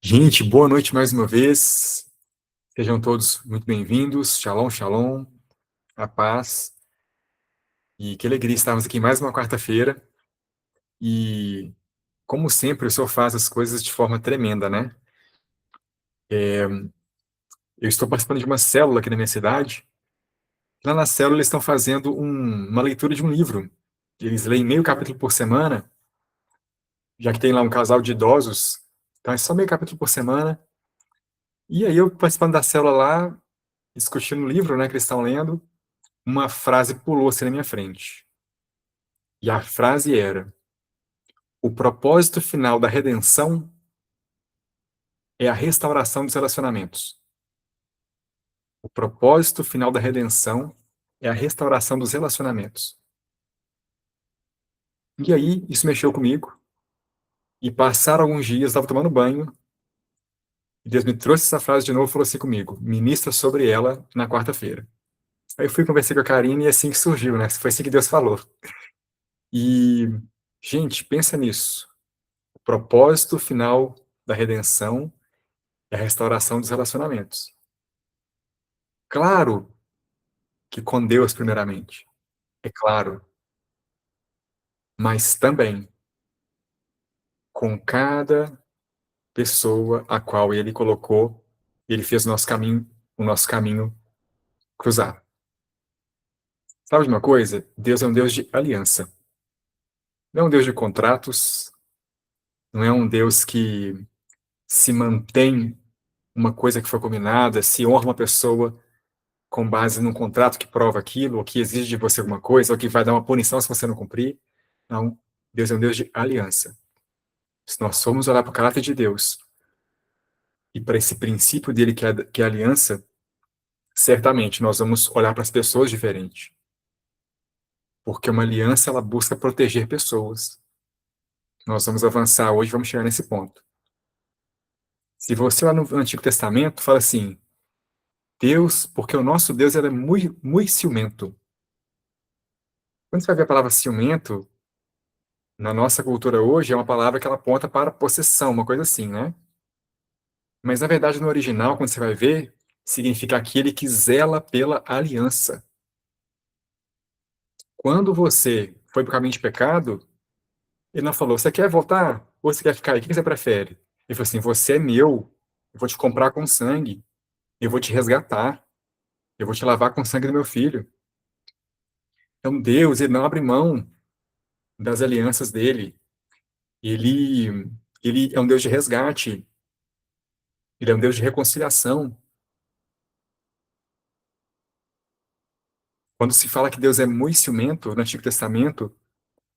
Gente, boa noite mais uma vez. Sejam todos muito bem-vindos. Shalom, shalom, a paz. E que alegria estarmos aqui mais uma quarta-feira. E, como sempre, o senhor faz as coisas de forma tremenda, né? Eu estou participando de uma célula aqui na minha cidade. Lá na célula eles estão fazendo uma leitura de um livro. Eles leem meio capítulo por semana, já que tem lá um casal de idosos. Então é só meio capítulo por semana. E aí eu participando da célula lá, discutindo o livro, né, que eles estão lendo. Uma frase pulou assim na minha frente. E a frase era: o propósito final da redenção é a restauração dos relacionamentos. O propósito final da redenção é a restauração dos relacionamentos. E aí, isso mexeu comigo. E passaram alguns dias, eu estava tomando banho, e Deus me trouxe essa frase de novo e falou assim comigo: ministra sobre ela na quarta-feira. Aí eu fui conversar com a Karine e é assim que surgiu, né? Foi assim que Deus falou. E, gente, pensa nisso. O propósito final da redenção é a restauração dos relacionamentos. Claro que com Deus primeiramente, é claro, mas também com cada pessoa a qual ele colocou, ele fez o nosso caminho cruzar. Sabe de uma coisa? Deus é um Deus de aliança. Não é um Deus de contratos, não é um Deus que se mantém uma coisa que foi combinada, se honra uma pessoa com base num contrato que prova aquilo, ou que exige de você alguma coisa, ou que vai dar uma punição se você não cumprir. Não, Deus é um Deus de aliança. Se nós formos olhar para o caráter de Deus e para esse princípio dele que é a aliança, certamente nós vamos olhar para as pessoas diferente. Porque uma aliança, ela busca proteger pessoas. Nós vamos avançar hoje, vamos chegar nesse ponto. Se você lá no Antigo Testamento fala assim, Deus, porque o nosso Deus ele é muito, muito ciumento. Quando você vai ver a palavra ciumento, na nossa cultura hoje, é uma palavra que ela aponta para possessão, uma coisa assim, né? Mas, na verdade, no original, quando você vai ver, significa aquele que zela pela aliança. Quando você foi para o caminho de pecado, ele não falou, você quer voltar ou você quer ficar aí? O que você prefere? Ele falou assim, você é meu, eu vou te comprar com sangue, eu vou te resgatar, eu vou te lavar com o sangue do meu filho. Então, Deus, ele não abre mão das alianças dele. Ele, ele é um Deus de resgate, ele é um Deus de reconciliação. Quando se fala que Deus é muito ciumento, no Antigo Testamento,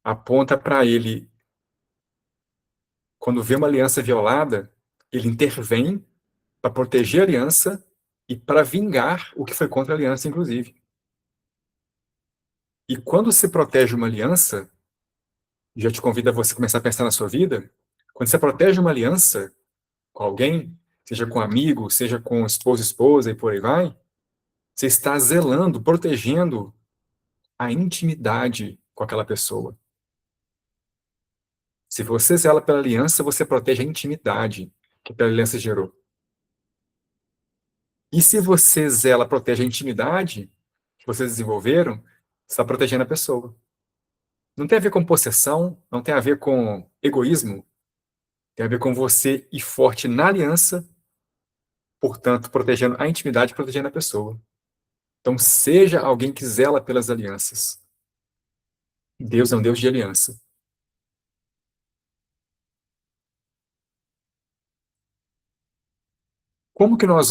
aponta para ele, quando vê uma aliança violada, ele intervém para proteger a aliança e para vingar o que foi contra a aliança, inclusive. E quando se protege uma aliança, já te convido a você começar a pensar na sua vida, quando você protege uma aliança com alguém, seja com amigo, seja com esposo, esposa e por aí vai, você está zelando, protegendo a intimidade com aquela pessoa. Se você zela pela aliança, você protege a intimidade que aquela aliança gerou. E se você zela, protege a intimidade que vocês desenvolveram, você está protegendo a pessoa. Não tem a ver com possessão, não tem a ver com egoísmo, tem a ver com você ir forte na aliança, portanto, protegendo a intimidade, protegendo a pessoa. Então, seja alguém que zela pelas alianças. Deus é um Deus de aliança. Como que nós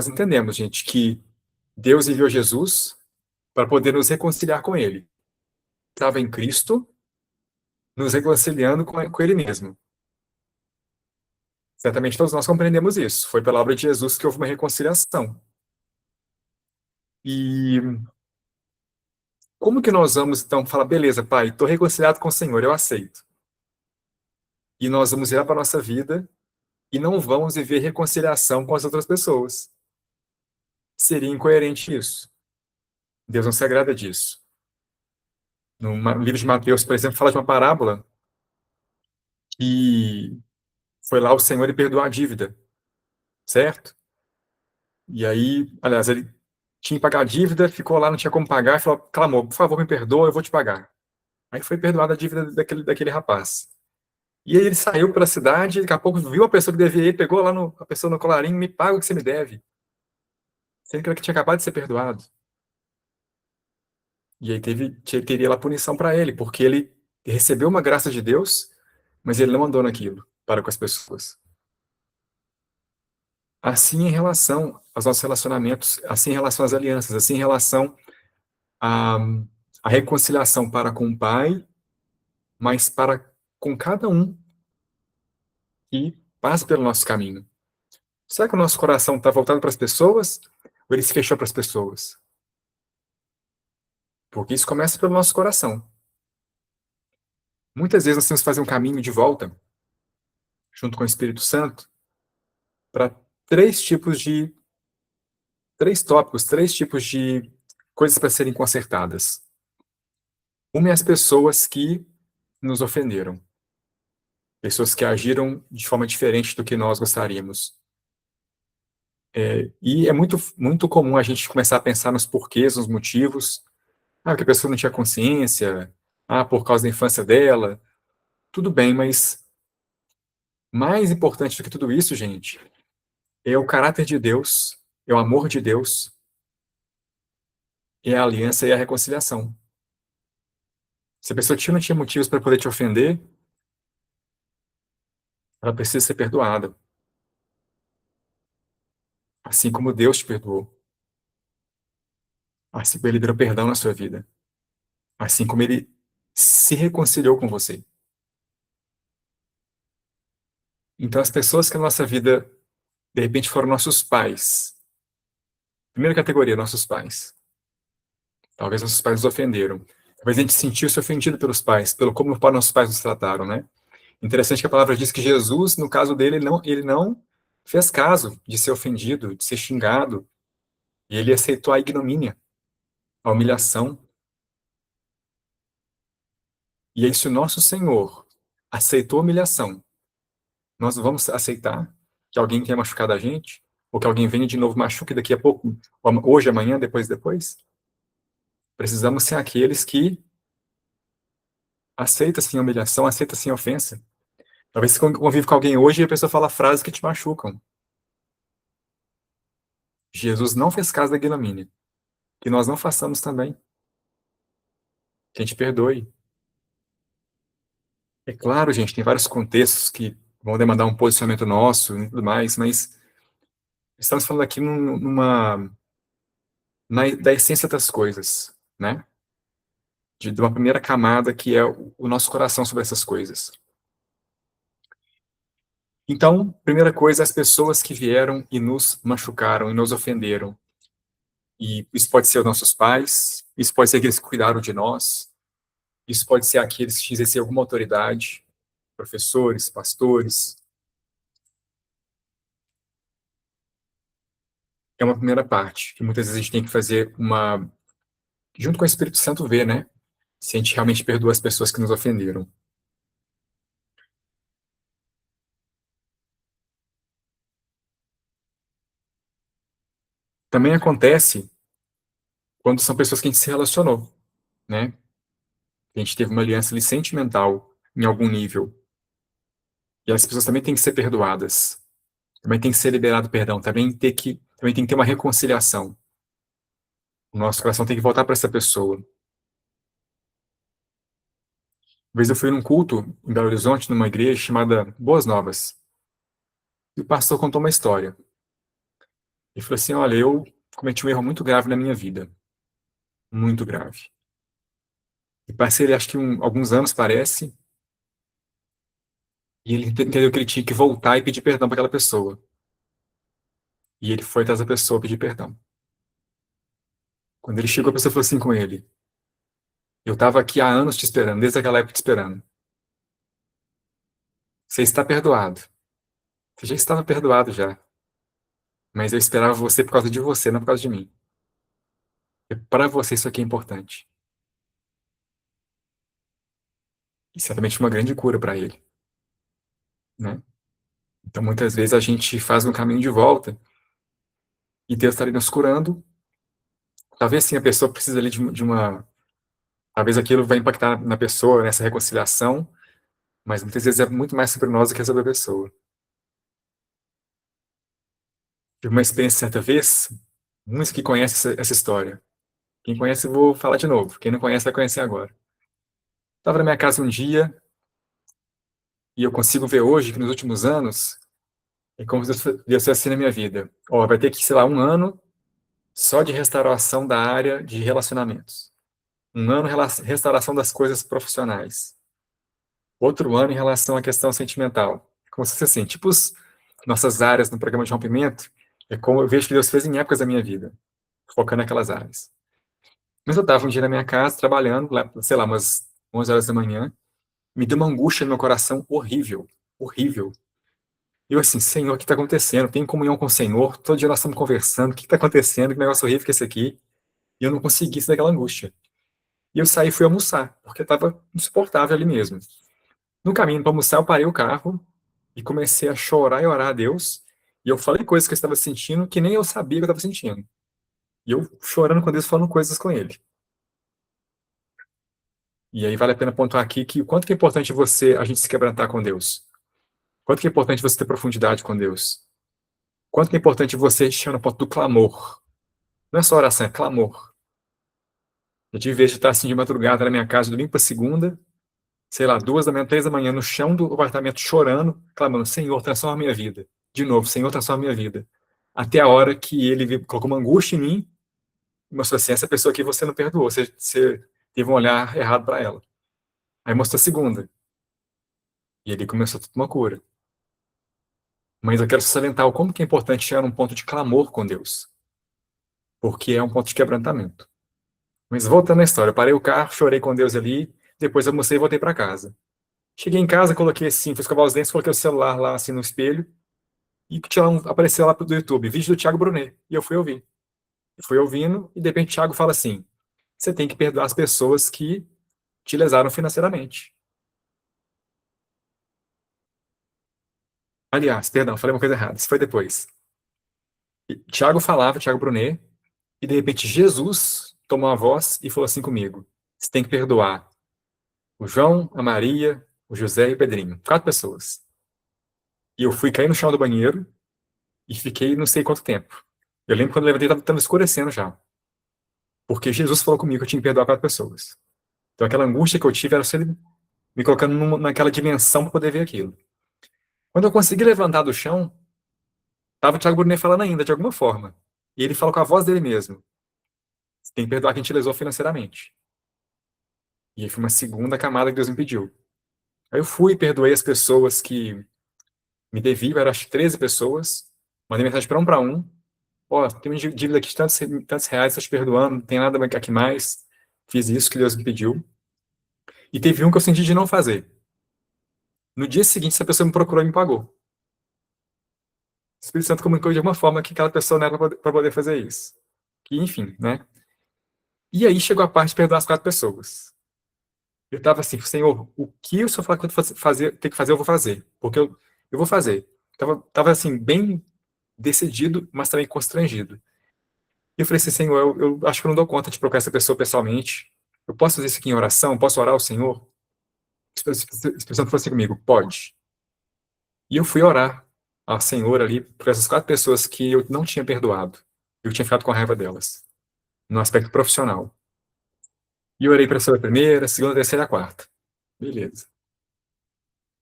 entendemos, gente, que Deus enviou Jesus para poder nos reconciliar com Ele. Estava em Cristo, nos reconciliando com Ele mesmo. Certamente todos nós compreendemos isso. Foi pela obra de Jesus que houve uma reconciliação. E como que nós vamos, então, falar, beleza, pai, estou reconciliado com o Senhor, eu aceito. E nós vamos virar para a nossa vida e não vamos viver reconciliação com as outras pessoas. Seria incoerente isso. Deus não se agrada disso. No livro de Mateus, por exemplo, fala de uma parábola que Foi lá o Senhor e perdoou a dívida, certo? E aí, aliás, ele tinha que pagar a dívida, ficou lá, não tinha como pagar, e falou, clamou, por favor, me perdoa, eu vou te pagar. Aí foi perdoada a dívida daquele rapaz. E aí ele saiu pela cidade, daqui a pouco viu a pessoa que devia ir, pegou lá a pessoa no colarinho, me paga o que você me deve. Sendo que ele tinha acabado de ser perdoado. E aí teria lá punição para ele, porque ele recebeu uma graça de Deus, mas ele não andou naquilo para com as pessoas. Assim em relação aos nossos relacionamentos, assim em relação às alianças, assim em relação à, à reconciliação para com o Pai, mas para com cada um que passa pelo nosso caminho. Será que o nosso coração está voltado para as pessoas ou ele se fechou para as pessoas? Porque isso começa pelo nosso coração. Muitas vezes nós temos que fazer um caminho de volta, junto com o Espírito Santo, para três tópicos, três tipos de coisas para serem consertadas. Uma é as pessoas que nos ofenderam, pessoas que agiram de forma diferente do que nós gostaríamos. E é muito comum a gente começar a pensar nos porquês, nos motivos. Ah, porque a pessoa não tinha consciência. Ah, por causa da infância dela. Tudo bem, mas mais importante do que tudo isso, gente, é o caráter de Deus, é o amor de Deus, é a aliança e a reconciliação. Se a pessoa não tinha motivos para poder te ofender, ela precisa ser perdoada, assim como Deus te perdoou, assim como ele liberou perdão na sua vida, assim como ele se reconciliou com você. Então, as pessoas que na nossa vida, de repente, foram nossos pais. Primeira categoria, nossos pais. Talvez nossos pais nos ofenderam. Talvez a gente sentiu-se ofendido pelos pais, pelo como nossos pais nos trataram, né? Interessante que a palavra diz que Jesus, no caso dele, ele não fez caso de ser ofendido, de ser xingado, e ele aceitou a ignomínia, a humilhação. E aí, se o nosso Senhor aceitou a humilhação, nós vamos aceitar que alguém tenha machucado a gente? Ou que alguém venha de novo machuque daqui a pouco, hoje, amanhã, depois? Precisamos ser aqueles que aceitam sim a humilhação, aceitam sim a ofensa. Talvez você convive com alguém hoje e a pessoa fala frases que te machucam. Jesus não fez caso da ignomínia. Que nós não façamos também. Que a gente perdoe. É claro, gente, tem vários contextos que vão demandar um posicionamento nosso e tudo mais, mas estamos falando aqui da essência das coisas, né? De uma primeira camada que é o nosso coração sobre essas coisas. Então, primeira coisa, as pessoas que vieram e nos machucaram e nos ofenderam. E isso pode ser os nossos pais, isso pode ser aqueles que cuidaram de nós, isso pode ser aqueles que exercem alguma autoridade, professores, pastores. É uma primeira parte, que muitas vezes a gente tem que fazer junto com o Espírito Santo, ver, né? Se a gente realmente perdoa as pessoas que nos ofenderam. Também acontece quando são pessoas que a gente se relacionou, né? A gente teve uma aliança ali sentimental em algum nível. E as pessoas também têm que ser perdoadas. Também tem que ser liberado perdão. Também tem que ter uma reconciliação. O nosso coração tem que voltar para essa pessoa. Uma vez eu fui num culto em Belo Horizonte, numa igreja chamada Boas Novas. E o pastor contou uma história. Ele falou assim: olha, eu cometi um erro muito grave na minha vida. Muito grave. E passei, acho que alguns anos, parece, e ele entendeu que ele tinha que voltar e pedir perdão para aquela pessoa. E ele foi atrás da pessoa pedir perdão. Quando ele chegou, a pessoa falou assim com ele: eu estava aqui há anos te esperando, desde aquela época te esperando. Você está perdoado. Você já estava perdoado já. Mas eu esperava você por causa de você, não por causa de mim. E para você isso aqui é importante. E certamente foi uma grande cura para ele, né? Então, muitas vezes, a gente faz um caminho de volta e Deus está ali nos curando. Talvez sim, a pessoa precisa ali de uma. Talvez aquilo vai impactar na pessoa, nessa reconciliação, mas muitas vezes é muito mais sobre nós do que sobre a pessoa. Tive uma experiência certa vez, muitos que conhecem essa história. Quem conhece, eu vou falar de novo. Quem não conhece, vai conhecer agora. Estava na minha casa um dia e eu consigo ver hoje que nos últimos anos é como se Deus fosse assim na minha vida. Ó, vai ter que, sei lá, um ano só de restauração da área de relacionamentos. Um ano restauração das coisas profissionais. Outro ano em relação à questão sentimental. Como se fosse assim, tipo nossas áreas no programa de rompimento, é como eu vejo que Deus fez em épocas da minha vida, focando naquelas áreas. Mas eu estava um dia na minha casa, trabalhando, lá, sei lá, umas 11 horas da manhã, me deu uma angústia no meu coração horrível, horrível. E eu assim, Senhor, o que está acontecendo? Tenho comunhão com o Senhor, todo dia nós estamos conversando, o que está acontecendo? Que negócio horrível que é esse aqui? E eu não consegui sair daquela angústia. E eu saí e fui almoçar, porque estava insuportável ali mesmo. No caminho para almoçar, eu parei o carro e comecei a chorar e orar a Deus. E eu falei coisas que eu estava sentindo que nem eu sabia que eu estava sentindo. E eu chorando com Deus, falando coisas com Ele. E aí vale a pena pontuar aqui que o quanto que é importante a gente se quebrantar com Deus. Quanto que é importante você ter profundidade com Deus. Quanto que é importante você chegar no ponto do clamor. Não é só oração, é clamor. Eu tive vez de estar assim de madrugada na minha casa, domingo para segunda, sei lá, 2 da manhã, 3 da manhã, no chão do apartamento, chorando, clamando, Senhor, transforma a minha vida. De novo, Senhor, transforma a minha vida. Até a hora que ele colocou uma angústia em mim e mostrou assim, essa pessoa aqui você não perdoou, você teve um olhar errado para ela. Aí mostrou a segunda. E ele começou toda uma cura. Mas eu quero salientar o como que é importante chegar num ponto de clamor com Deus. Porque é um ponto de quebrantamento. Mas voltando à história, eu parei o carro, chorei com Deus ali, depois almocei e voltei para casa. Cheguei em casa, coloquei assim, fui escovar os dentes, coloquei o celular lá assim no espelho e apareceu lá do YouTube, vídeo do Thiago Brunet. E eu fui ouvir. Eu fui ouvindo e de repente o Thiago fala assim: você tem que perdoar as pessoas que te lesaram financeiramente. Aliás, perdão, falei uma coisa errada, isso foi depois. E Thiago falava, Thiago Brunet, e de repente Jesus tomou a voz e falou assim comigo: você tem que perdoar o João, a Maria, o José e o Pedrinho. 4 pessoas. E eu fui cair no chão do banheiro e fiquei não sei quanto tempo. Eu lembro quando eu levantei, estava escurecendo já. Porque Jesus falou comigo que eu tinha que perdoar 4 pessoas. Então aquela angústia que eu tive era só ele me colocando naquela dimensão para poder ver aquilo. Quando eu consegui levantar do chão, tava o Thiago Brunet falando ainda, de alguma forma. E ele falou com a voz dele mesmo: você tem que perdoar quem te lesou financeiramente. E aí foi uma segunda camada que Deus me pediu. Aí eu fui e perdoei as pessoas que me deviam, eram acho que 13 pessoas. Mandei mensagem para um. Ó, tem uma dívida aqui de tantos reais, estou te perdoando, não tem nada aqui mais. Fiz isso que Deus me pediu. E teve um que eu senti de não fazer. No dia seguinte, essa pessoa me procurou e me pagou. O Espírito Santo comunicou de alguma forma que aquela pessoa não era para poder fazer isso. Que, enfim, né? E aí chegou a parte de perdoar as 4 pessoas. Eu estava assim, Senhor, o que o Senhor falar que eu tem que fazer, eu vou fazer. Porque eu vou fazer. Tava assim, bem decidido, mas também constrangido. E eu falei assim, Senhor, eu acho que eu não dou conta de procurar essa pessoa pessoalmente. Eu posso fazer isso aqui em oração? Posso orar ao Senhor? O Espírito Santo falou assim comigo, pode. E eu fui orar ao Senhor ali por essas 4 pessoas que eu não tinha perdoado. Eu tinha ficado com raiva delas, no aspecto profissional. E eu orei para a primeira, segunda, terceira e a quarta. Beleza.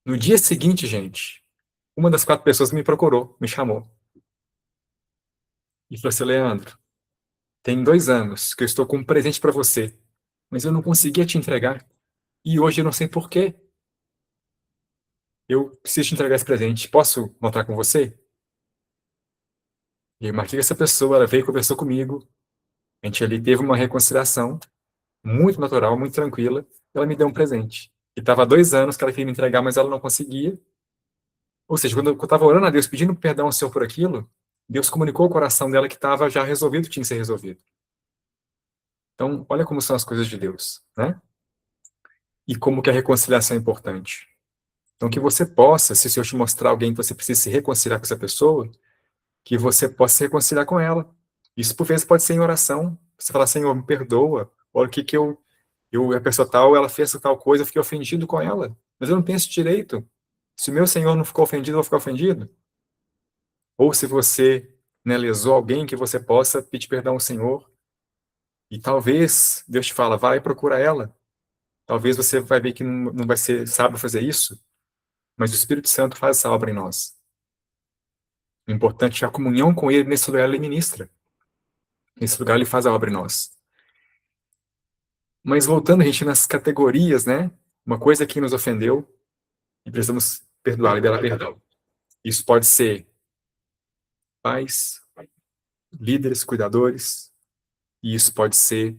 No dia seguinte, gente, uma das 4 pessoas me procurou, me chamou. E falou assim, Leandro, tem 2 anos que eu estou com um presente para você, mas eu não conseguia te entregar. E hoje eu não sei por quê. Eu preciso te entregar esse presente. Posso montar com você? E eu marquei essa pessoa, ela veio e conversou comigo. A gente ali teve uma reconciliação muito natural, muito tranquila. Ela me deu um presente. E estava há 2 anos que ela queria me entregar, mas ela não conseguia. Ou seja, quando eu estava orando a Deus, pedindo perdão ao Senhor por aquilo, Deus comunicou ao coração dela que estava já resolvido, tinha que ser resolvido. Então, olha como são as coisas de Deus, né? E como que a reconciliação é importante. Então, que você possa, se o Senhor te mostrar alguém que você precisa se reconciliar com essa pessoa, que você possa se reconciliar com ela. Isso, por vezes, pode ser em oração. Você fala, Senhor, me perdoa. Olha o que que a pessoa tal, ela fez tal coisa, eu fiquei ofendido com ela. Mas eu não penso direito. Se o meu Senhor não ficou ofendido, eu vou ficar ofendido. Ou se você, né, lesou alguém, que você possa pedir perdão ao Senhor. E talvez Deus te fala, vai e procura ela. Talvez você vai ver que não vai ser sábio fazer isso, mas o Espírito Santo faz essa obra em nós. O importante é a comunhão com Ele, nesse lugar Ele ministra. Nesse lugar Ele faz a obra em nós. Mas voltando, a gente, nas categorias, né? Uma coisa que nos ofendeu e precisamos perdoar, liberar perdão. Isso pode ser pais, líderes, cuidadores, e isso pode ser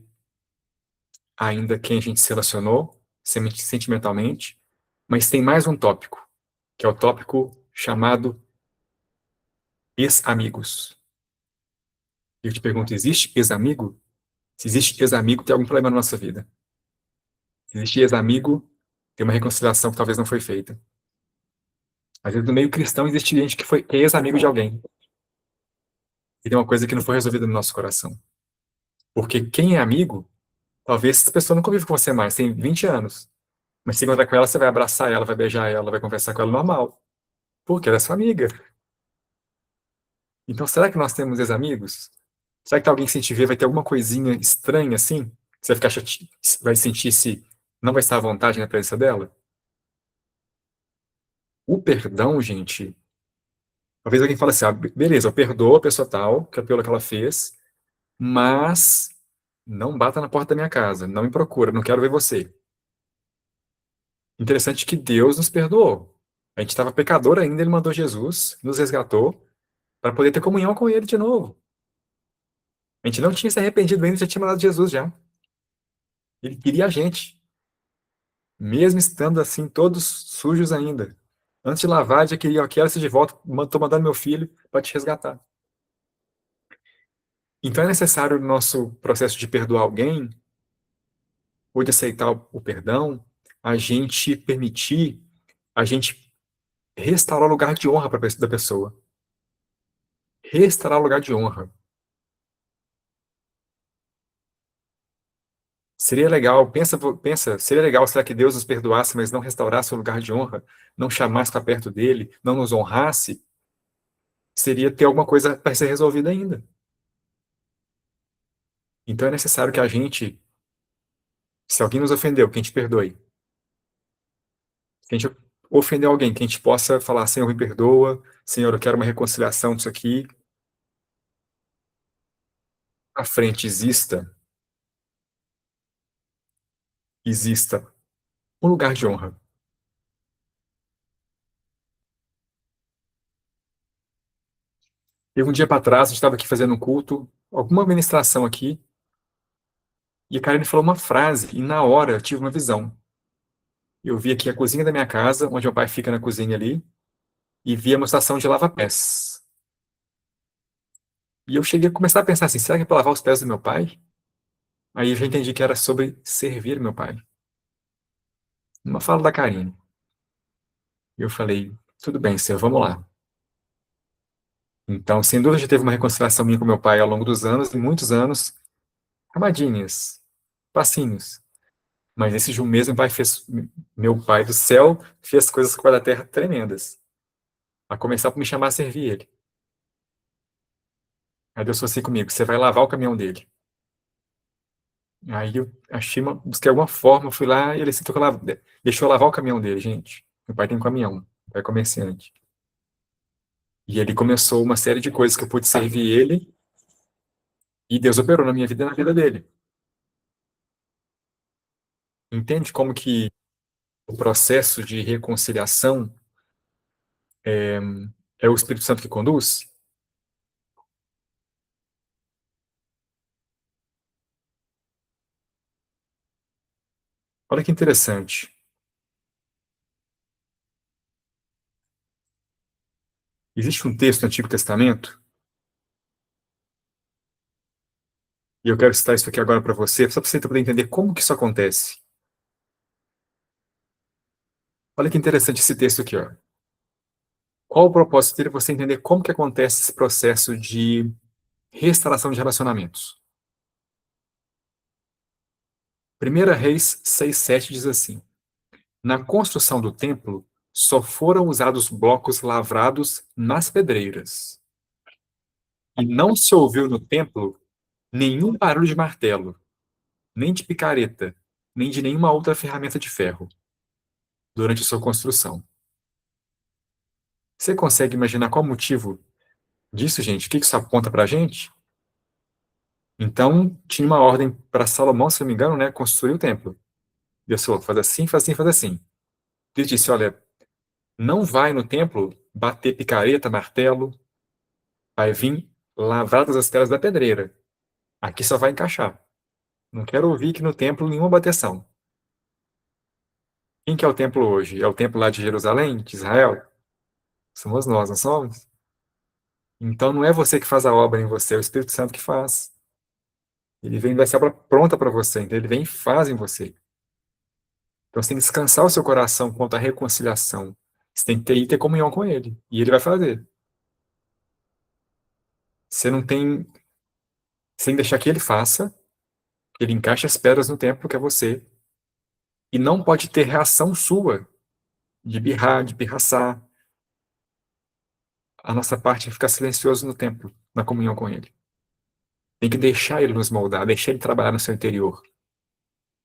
ainda quem a gente se relacionou sentimentalmente, mas tem mais um tópico, que é o tópico chamado ex-amigos. E eu te pergunto, existe ex-amigo? Se existe ex-amigo, tem algum problema na nossa vida. Se existe ex-amigo, tem uma reconciliação que talvez não foi feita. Às vezes, no meio cristão, existe gente que é ex-amigo de alguém. E tem uma coisa que não foi resolvida no nosso coração. Porque quem é amigo, talvez essa pessoa não convive com você mais, tem 20 anos. Mas se encontrar com ela, você vai abraçar ela, vai beijar ela, vai conversar com ela normal. Porque ela é sua amiga. Então, será que nós temos ex-amigos? Será que alguém que se te ver vai ter alguma coisinha estranha assim? Você vai ficar vai sentir se não vai estar à vontade na presença dela? O perdão, gente. Talvez alguém fale assim: ah, beleza, eu perdoo a pessoa tal, pelo que ela fez, mas não bata na porta da minha casa, não me procura, não quero ver você. Interessante que Deus nos perdoou. A gente estava pecador ainda, ele mandou Jesus, nos resgatou, para poder ter comunhão com ele de novo. A gente não tinha se arrependido ainda, já tinha mandado Jesus já. Ele queria a gente, mesmo estando assim, todos sujos ainda. Antes de lavar, já queria, eu quero você de volta, estou mandando meu filho para te resgatar. Então é necessário no nosso processo de perdoar alguém, ou de aceitar o perdão, a gente permitir, a gente restaurar o lugar de honra da pessoa. Restaurar o lugar de honra. Seria legal, pensa, seria legal, será que Deus nos perdoasse, mas não restaurasse o lugar de honra, não chamasse para perto dele, não nos honrasse? Seria ter alguma coisa para ser resolvida ainda. Então é necessário que a gente, se alguém nos ofendeu, que a gente perdoe. Se a gente ofendeu alguém, que a gente possa falar, Senhor, me perdoa, Senhor, eu quero uma reconciliação disso aqui. À frente exista um lugar de honra. E um dia para trás, a gente estava aqui fazendo um culto, alguma ministração aqui, e a Karine falou uma frase, e na hora eu tive uma visão. Eu vi aqui a cozinha da minha casa, onde meu pai fica na cozinha ali, e vi uma estação de lava-pés. E eu cheguei a começar a pensar assim, será que é para lavar os pés do meu pai? Aí eu já entendi que era sobre servir meu pai. Uma fala da Karine. E eu falei, tudo bem, senhor, vamos lá. Então, sem dúvida, já teve uma reconciliação minha com meu pai ao longo dos anos, e muitos anos, camadinhas, passinhos. Mas esse de um mês, meu pai do céu fez coisas com a da terra tremendas. A começar por me chamar a servir ele. Aí Deus falou assim comigo, você vai lavar o caminhão dele. Aí eu busquei alguma forma, fui lá e ele sentou deixou eu lavar o caminhão dele, gente. Meu pai tem um caminhão, meu pai é comerciante. E ele começou uma série de coisas que eu pude servir ele, e Deus operou na minha vida e na vida dele. Entende como que o processo de reconciliação é o Espírito Santo que conduz? Olha que interessante. Existe um texto no Antigo Testamento, e eu quero citar isso aqui agora para você, só para você poder entender como que isso acontece. Olha que interessante esse texto aqui, ó. Qual o propósito dele? Você entender como que acontece esse processo de restauração de relacionamentos. 1 Reis 6:7 diz assim: Na construção do templo, só foram usados blocos lavrados nas pedreiras, e não se ouviu no templo nenhum barulho de martelo, nem de picareta, nem de nenhuma outra ferramenta de ferro durante sua construção. Você consegue imaginar qual o motivo disso, gente? O que isso aponta para a gente? Então, tinha uma ordem para Salomão, se não me engano, né, construir o templo. Deus falou: faz assim, faz assim, faz assim. Deus disse: olha, não vai no templo bater picareta, martelo, vai vir lavradas as pedras da pedreira. Aqui só vai encaixar. Não quero ouvir que no templo nenhuma bateção. Quem que é o templo hoje? É o templo lá de Jerusalém, de Israel? Somos nós, não somos? Então não é você que faz a obra em você, é o Espírito Santo que faz. Ele vem dessa obra pronta para você, então ele vem e faz em você. Então você tem que descansar o seu coração quanto à reconciliação. Você tem que ter comunhão com ele, e ele vai fazer. Você não tem, sem deixar que ele faça, ele encaixa as pedras no templo que é você, e não pode ter reação sua de birrar, de pirraçar. A nossa parte é ficar silencioso no templo, na comunhão com ele. Tem que deixar ele nos moldar, deixar ele trabalhar no seu interior.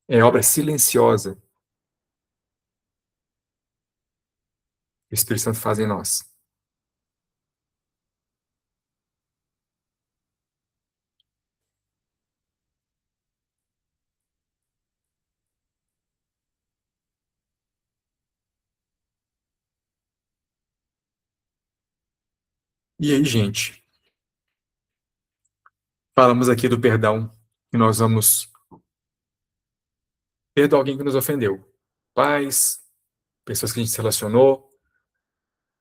É obra silenciosa que o Espírito Santo faz em nós. E aí, gente, falamos aqui do perdão, que nós vamos perdoar alguém que nos ofendeu. Pais, pessoas que a gente se relacionou,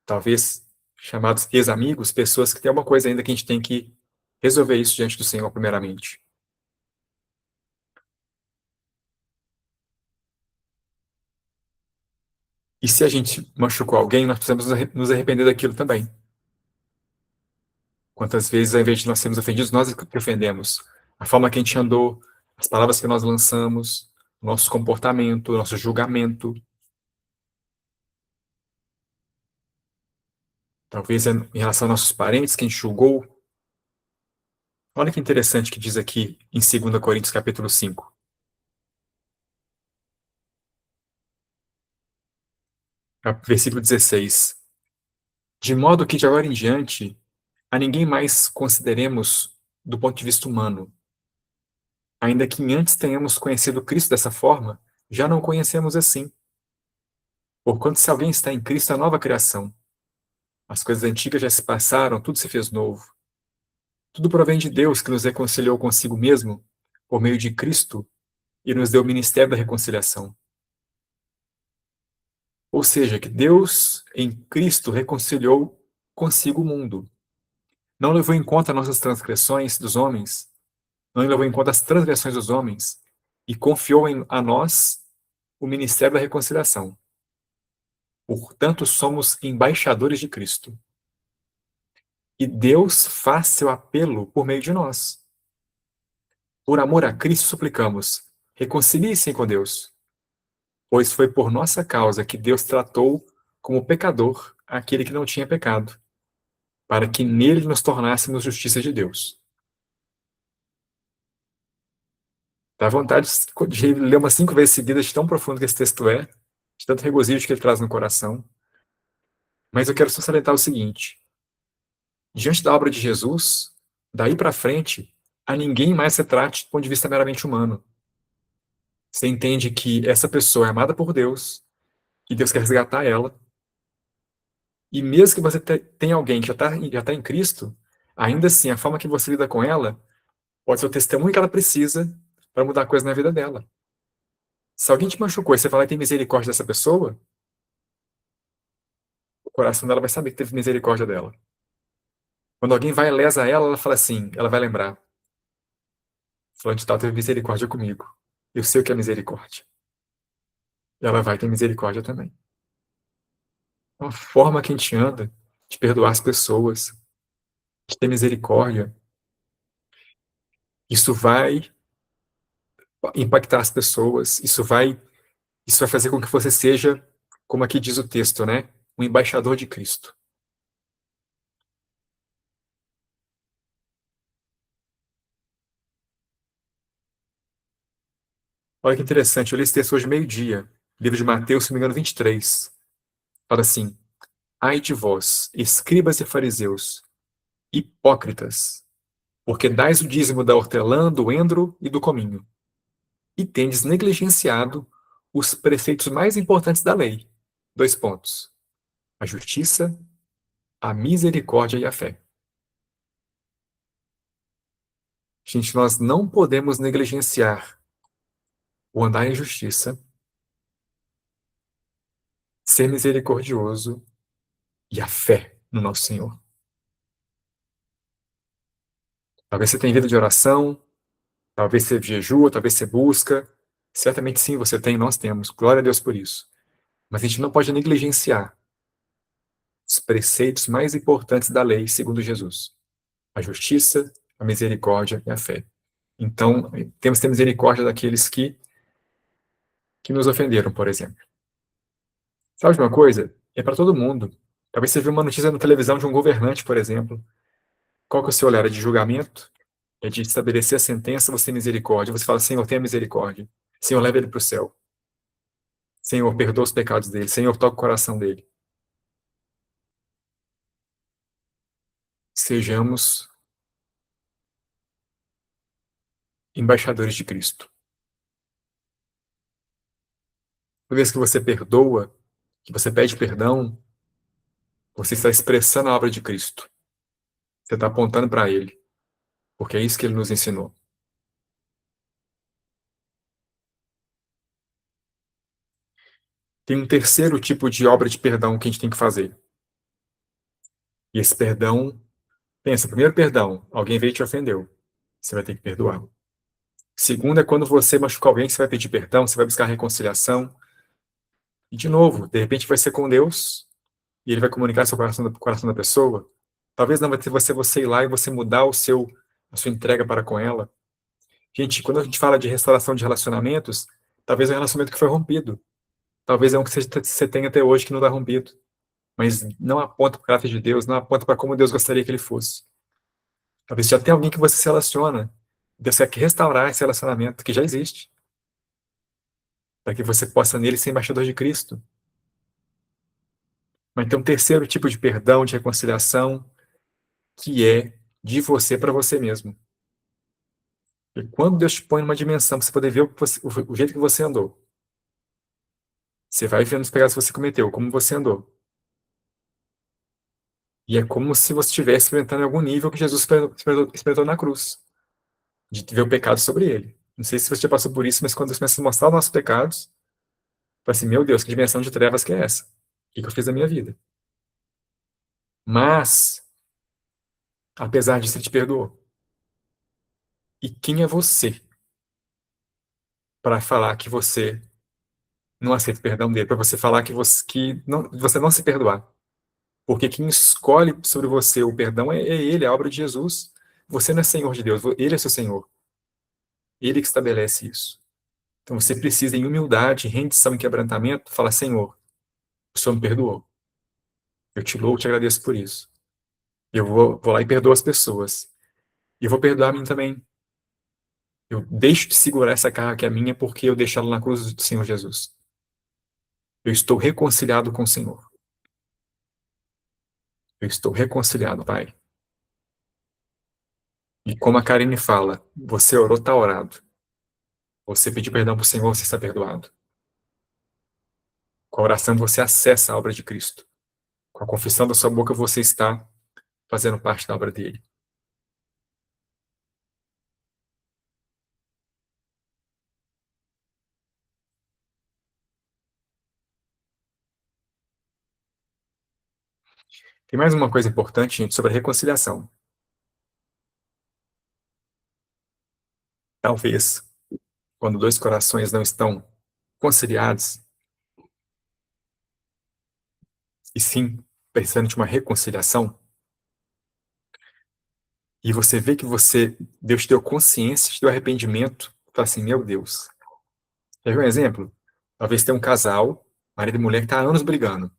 talvez chamados ex-amigos, pessoas que têm alguma coisa ainda que a gente tem que resolver isso diante do Senhor, primeiramente. E se a gente machucou alguém, nós precisamos nos arrepender daquilo também. Quantas vezes, ao invés de nós sermos ofendidos, nós que ofendemos. A forma que a gente andou, as palavras que nós lançamos, o nosso comportamento, o nosso julgamento. Talvez em relação aos nossos parentes, que a gente julgou. Olha que interessante que diz aqui em 2 Coríntios capítulo 5, versículo 16. De modo que de agora em diante, a ninguém mais consideremos do ponto de vista humano. Ainda que antes tenhamos conhecido Cristo dessa forma, já não o conhecemos assim. Porquanto se alguém está em Cristo, é nova criação. As coisas antigas já se passaram, tudo se fez novo. Tudo provém de Deus, que nos reconciliou consigo mesmo, por meio de Cristo, e nos deu o ministério da reconciliação. Ou seja, que Deus, em Cristo, reconciliou consigo o mundo. Não levou em conta nossas transgressões dos homens, não levou em conta as transgressões dos homens, e confiou a nós o ministério da reconciliação. Portanto, somos embaixadores de Cristo. E Deus faz seu apelo por meio de nós. Por amor a Cristo, suplicamos: reconcilie-se com Deus, pois foi por nossa causa que Deus tratou como pecador aquele que não tinha pecado, para que nele nos tornássemos justiça de Deus. Dá vontade de ler umas 5 vezes seguidas, de tão profundo que esse texto é, de tanto regozijo que ele traz no coração. Mas eu quero só salientar o seguinte: diante da obra de Jesus, daí para frente, a ninguém mais se trate do ponto de vista meramente humano. Você entende que essa pessoa é amada por Deus, e Deus quer resgatar ela, e mesmo que você tenha alguém que já tá em Cristo, ainda assim, a forma que você lida com ela pode ser o testemunho que ela precisa para mudar a coisa na vida dela. Se alguém te machucou e você falar que tem misericórdia dessa pessoa, o coração dela vai saber que teve misericórdia dela. Quando alguém vai e lesa ela, ela fala assim, ela vai lembrar: fulano de tal teve misericórdia comigo. Eu sei o que é misericórdia. E ela vai ter misericórdia também. uma forma que a gente anda de perdoar as pessoas, de ter misericórdia. Isso vai impactar as pessoas, isso vai fazer com que você seja, como aqui diz o texto, né, um embaixador de Cristo. Olha que interessante, eu li esse texto hoje meio-dia, livro de Mateus, se não me engano, 23. Fala assim: ai de vós, escribas e fariseus, hipócritas, porque dais o dízimo da hortelã, do endro e do cominho, e tendes negligenciado os preceitos mais importantes da lei. Dois pontos: a justiça, a misericórdia e a fé. Gente, nós não podemos negligenciar o andar em justiça, ser misericordioso e a fé no nosso Senhor. Talvez você tenha vida de oração, talvez você jejua, talvez você busca. Certamente sim, você tem, nós temos. Glória a Deus por isso. Mas a gente não pode negligenciar os preceitos mais importantes da lei, segundo Jesus: a justiça, a misericórdia e a fé. Então, temos que ter misericórdia daqueles que nos ofenderam, por exemplo. Sabe de uma coisa? É para todo mundo. Talvez você viu uma notícia na televisão de um governante, por exemplo. Qual que é o seu olhar? É de julgamento? É de estabelecer a sentença, você tem misericórdia. Você fala: Senhor, tenha misericórdia. Senhor, leva ele para o céu. Senhor, perdoa os pecados dele. Senhor, toca o coração dele. Sejamos embaixadores de Cristo. Toda vez que você perdoa, que você pede perdão, você está expressando a obra de Cristo. Você está apontando para Ele, porque é isso que Ele nos ensinou. Tem um terceiro tipo de obra de perdão que a gente tem que fazer. E esse perdão, pensa, primeiro perdão, alguém veio e te ofendeu. Você vai ter que perdoar. Segundo é quando você machucar alguém, você vai pedir perdão, você vai buscar reconciliação. E de novo, de repente vai ser com Deus, e Ele vai comunicar seu coração, coração da pessoa. Talvez não vai ter você ir lá e você mudar a sua entrega para com ela. Gente, quando a gente fala de restauração de relacionamentos, talvez é um relacionamento que foi rompido. Talvez é um que você tem até hoje que não está rompido. Mas não aponta para o caráter de Deus, não aponta para como Deus gostaria que ele fosse. Talvez já tenha alguém que você se relaciona. Deus quer restaurar esse relacionamento que já existe, para que você possa nele ser embaixador de Cristo. Mas tem um terceiro tipo de perdão, de reconciliação, que é de você para você mesmo. E quando Deus te põe numa dimensão para você poder ver o jeito que você andou, você vai vendo os pecados que você cometeu, como você andou. E é como se você estivesse experimentando algum nível que Jesus experimentou na cruz, de ver o pecado sobre ele. Não sei se você já passou por isso, mas quando Deus começa a mostrar os nossos pecados, fala assim: meu Deus, que dimensão de trevas que é essa? O que eu fiz da minha vida? Mas, apesar disso, ele te perdoou. E quem é você para falar que você não aceita o perdão dele? Para você falar você não se perdoar? Porque quem escolhe sobre você o perdão é ele, é a obra de Jesus. Você não é Senhor de Deus, ele é seu Senhor. Ele que estabelece isso. Então você precisa, em humildade, rendição e quebrantamento, falar: Senhor, o Senhor me perdoou. Eu te louvo, te agradeço por isso. Eu vou lá e perdoo as pessoas. E eu vou perdoar a mim também. Eu deixo de segurar essa carga que é minha porque eu deixo ela na cruz do Senhor Jesus. Eu estou reconciliado com o Senhor. Eu estou reconciliado, Pai. E como a Karine fala, você orou, está orado. Você pediu perdão para o Senhor, você está perdoado. Com a oração você acessa a obra de Cristo. Com a confissão da sua boca você está fazendo parte da obra dele. Tem mais uma coisa importante, gente, sobre a reconciliação. Talvez, quando dois corações não estão conciliados, e sim precisando de uma reconciliação, e você vê que Deus te deu consciência, te deu arrependimento, fala assim, meu Deus. Quer ver um exemplo? Talvez tenha um casal, marido e mulher, que está há anos brigando.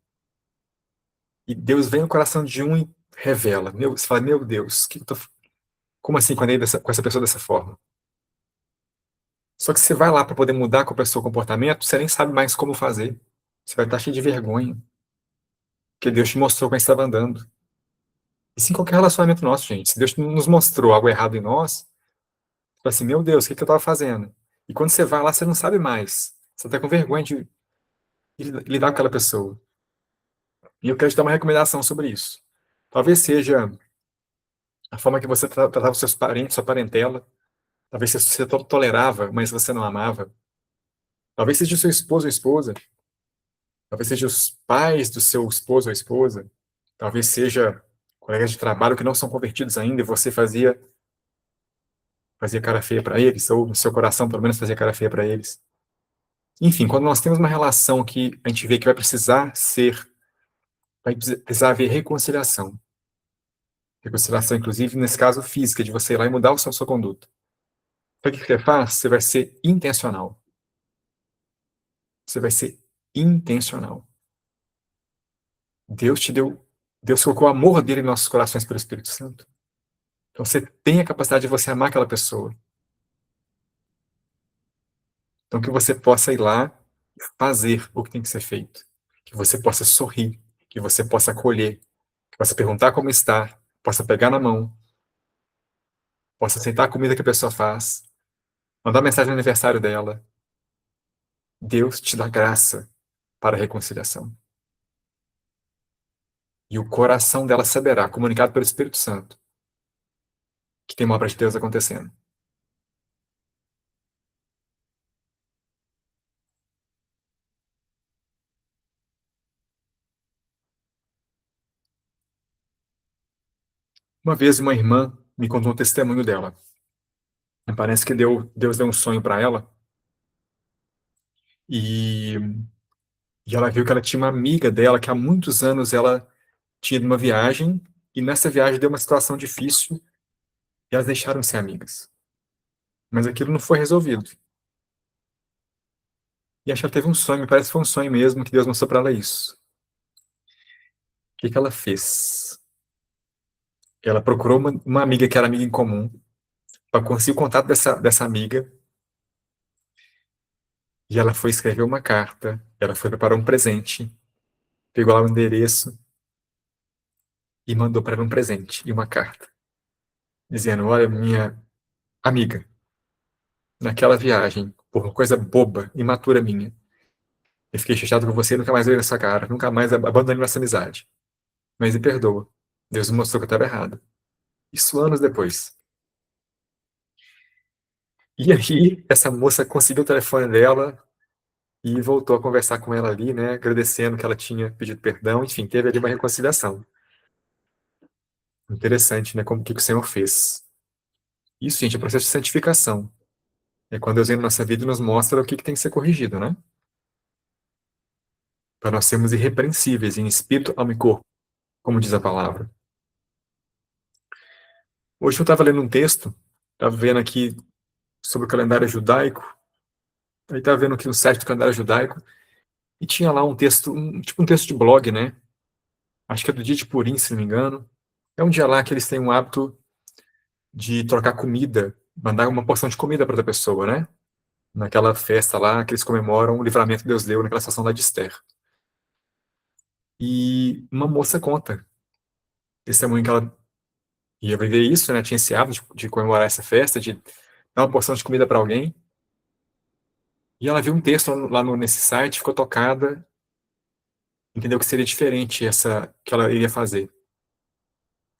E Deus vem no coração de um e revela. Você fala, meu Deus, como assim quando com essa pessoa dessa forma? Só que você vai lá para poder mudar com a pessoa o comportamento, você nem sabe mais como fazer. Você vai estar cheio de vergonha, porque Deus te mostrou como você estava andando. Isso em qualquer relacionamento nosso, gente. Se Deus nos mostrou algo errado em nós, você fala assim, meu Deus, o que eu estava fazendo? E quando você vai lá, você não sabe mais. Você está com vergonha de lidar com aquela pessoa. E eu quero te dar uma recomendação sobre isso. Talvez seja a forma que você tratava os seus parentes, sua parentela. Talvez você tolerava, mas você não amava. Talvez seja o seu esposo ou esposa. Talvez seja os pais do seu esposo ou esposa. Talvez seja colegas de trabalho que não são convertidos ainda e você fazia cara feia para eles, ou no seu coração, pelo menos, fazia cara feia para eles. Enfim, quando nós temos uma relação que a gente vê que vai precisar haver reconciliação. Reconciliação, inclusive, nesse caso, física, de você ir lá e mudar a sua conduta. Então, o que você faz? Você vai ser intencional. Você vai ser intencional. Deus te deu, Deus colocou o amor dele em nossos corações pelo Espírito Santo. Então você tem a capacidade de você amar aquela pessoa. Então que você possa ir lá e fazer o que tem que ser feito. Que você possa sorrir, que você possa acolher, que possa perguntar como está, possa pegar na mão, possa aceitar a comida que a pessoa faz, mandar mensagem no aniversário dela. Deus te dá graça para a reconciliação. E o coração dela saberá, comunicado pelo Espírito Santo, que tem uma obra de Deus acontecendo. Uma vez uma irmã me contou um testemunho dela. Parece que Deus deu um sonho para ela e, e ela viu que ela tinha uma amiga dela que há muitos anos ela tinha ido uma viagem e nessa viagem deu uma situação difícil e elas deixaram de ser amigas. Mas aquilo não foi resolvido. E acho que ela teve um sonho, me parece que foi um sonho mesmo que Deus mostrou para ela isso. O que que ela fez? Ela procurou uma amiga que era amiga em comum, para conseguir o contato dessa amiga e ela foi escrever uma carta, ela foi preparar um presente, pegou lá o endereço e mandou para ela um presente e uma carta, dizendo: Olha, minha amiga, naquela viagem, por uma coisa boba, imatura minha, eu fiquei chateado com você e nunca mais veio nessa cara, nunca mais abandonei nossa amizade. Mas me perdoa. Deus me mostrou que eu estava errado. Isso anos depois. E aí, essa moça conseguiu o telefone dela e voltou a conversar com ela ali, né, agradecendo que ela tinha pedido perdão. Enfim, teve ali uma reconciliação. Interessante, né, como que o Senhor fez. Isso, gente, é processo de santificação. É quando Deus vem na nossa vida e nos mostra o que tem que ser corrigido, né? Para nós sermos irrepreensíveis em espírito, alma e corpo, como diz a palavra. Hoje eu estava lendo um texto, estava vendo aqui sobre o calendário judaico, aí estava vendo aqui no site do calendário judaico, e tinha lá um texto, tipo um texto de blog, né? Acho que é do dia de Purim, se não me engano. É um dia lá que eles têm um hábito de trocar comida, mandar uma porção de comida para outra pessoa, né? Naquela festa lá que eles comemoram o livramento que Deus deu naquela situação lá de Esther. E uma moça conta, testemunho que ela ia viver isso, né? Tinha esse hábito de comemorar essa festa, de dar uma porção de comida para alguém. E ela viu um texto nesse site, ficou tocada, entendeu que seria diferente essa que ela iria fazer.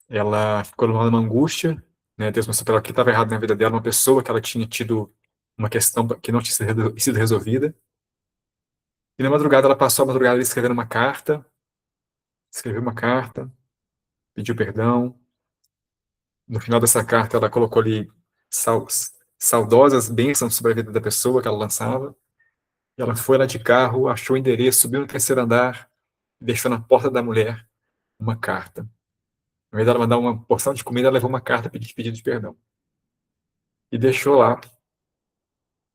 Ela ficou numa angústia, né? Deus mostrou para ela que estava errado na vida dela, uma pessoa que ela tinha tido uma questão que não tinha sido resolvida. E na madrugada ela passou a madrugada escrevendo uma carta, escreveu uma carta, pediu perdão. No final dessa carta ela colocou ali sal, saudosas bênçãos sobre a vida da pessoa que ela lançava. E ela foi lá de carro, achou o endereço, subiu no terceiro andar, e deixou na porta da mulher uma carta. Ao invés dela mandar uma porção de comida, ela levou uma carta pedindo de perdão. E deixou lá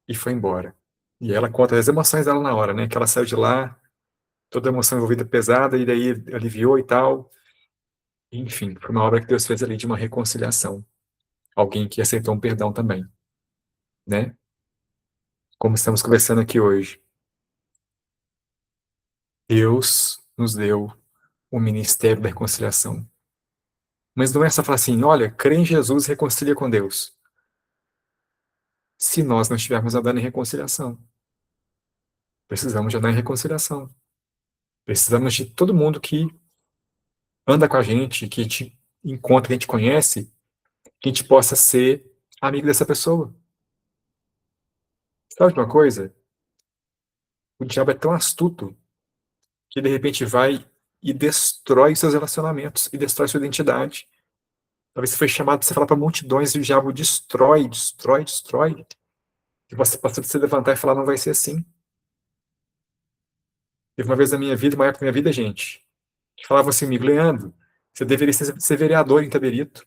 e foi embora. E ela conta as emoções dela na hora, né? Que ela saiu de lá, toda a emoção envolvida pesada, e daí aliviou e tal. Enfim, foi uma obra que Deus fez ali de uma reconciliação. Alguém que aceitou um perdão também, né? Como estamos conversando aqui hoje. Deus nos deu o ministério da reconciliação. Mas não é só falar assim, olha, crê em Jesus e reconcilia com Deus. Se nós não estivermos andando em reconciliação, precisamos de andar em reconciliação. Precisamos de todo mundo que anda com a gente, que a gente encontra, que a gente conhece, que a gente possa ser amigo dessa pessoa. Sabe de uma coisa? O diabo é tão astuto que de repente vai e destrói seus relacionamentos e destrói sua identidade. Talvez você foi chamado para você falar para multidões e o diabo destrói, destrói, destrói. E você passa de se levantar e falar, não vai ser assim. Teve uma vez na minha vida, uma época da minha vida, gente, que falava assim comigo, Leandro, você deveria ser vereador em Taberito.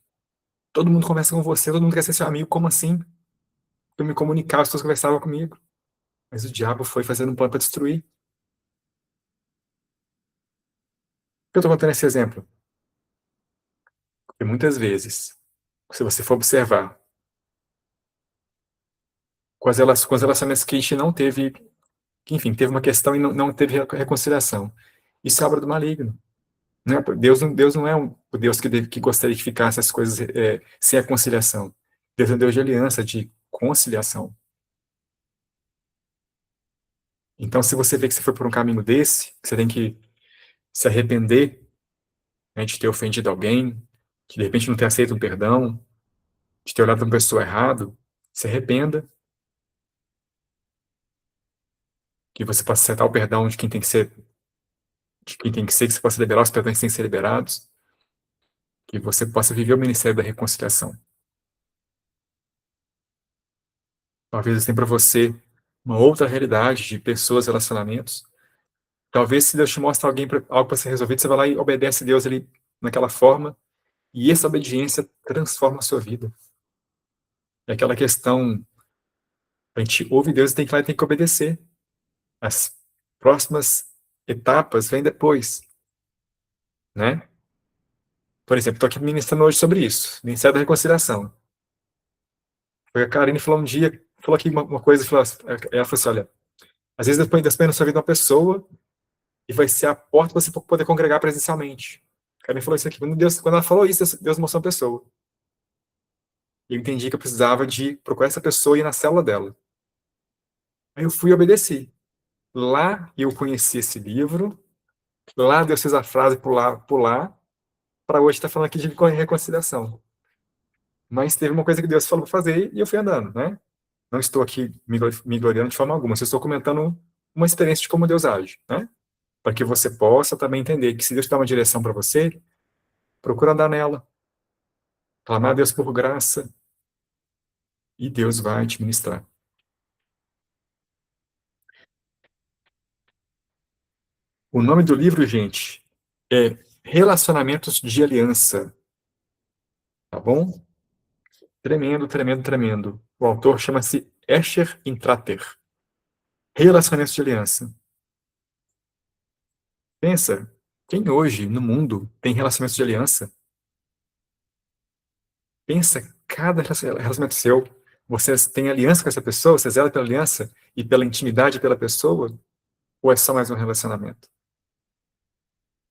Todo mundo conversa com você, todo mundo quer ser seu amigo, como assim? Eu me comunicava, as pessoas conversavam comigo. Mas o diabo foi fazendo um plano para destruir. Por que eu estou contando esse exemplo? Porque muitas vezes, se você for observar, com os relacionamentos que a gente não teve, que, enfim, teve uma questão e não teve reconciliação, isso é obra do maligno. Né? Deus não é o Deus que gostaria que ficasse as coisas sem a conciliação. Deus é um Deus de aliança, de conciliação. Então, se você vê que você foi por um caminho desse, que você tem que se arrepender, né, de ter ofendido alguém, que de repente não ter aceito um perdão, de ter olhado para uma pessoa errado, se arrependa, que você possa aceitar o perdão de quem tem que ser, de quem tem que ser, que você possa liberar os perdões que têm que ser liberados, que você possa viver o ministério da reconciliação. Talvez tenha para você uma outra realidade de pessoas, relacionamentos. Talvez se Deus te mostra algo para ser resolvido, você vai lá e obedece a Deus ali naquela forma, e essa obediência transforma a sua vida. É aquela questão, a gente ouve Deus e tem que ir lá e tem que obedecer. As próximas etapas vêm depois, né? Por exemplo, estou aqui ministrando hoje sobre isso, Ministério da Reconciliação. Foi a Karine falou um dia, falou aqui uma coisa, ela falou assim, olha, às vezes depois na sua vida uma pessoa e vai ser a porta para você poder congregar presencialmente. A Karine falou isso aqui. Quando ela falou isso, Deus mostrou uma pessoa. E eu entendi que eu precisava de procurar essa pessoa e ir na célula dela. Aí eu fui e obedeci. Lá eu conheci esse livro, lá Deus fez a frase pular, para hoje estar falando aqui de reconciliação. Mas teve uma coisa que Deus falou para fazer e eu fui andando, né? Não estou aqui me gloriando de forma alguma, eu estou comentando uma experiência de como Deus age, né? Para que você possa também entender que se Deus dá uma direção para você, procura andar nela, clamar a Deus por graça e Deus vai te ministrar. O nome do livro, gente, é Relacionamentos de Aliança, tá bom? Tremendo, tremendo, tremendo. O autor chama-se Escher Intrater. Relacionamentos de Aliança. Pensa, quem hoje no mundo tem relacionamentos de aliança? Pensa, cada relacionamento seu, você tem aliança com essa pessoa, você zela pela aliança e pela intimidade pela pessoa, ou é só mais um relacionamento?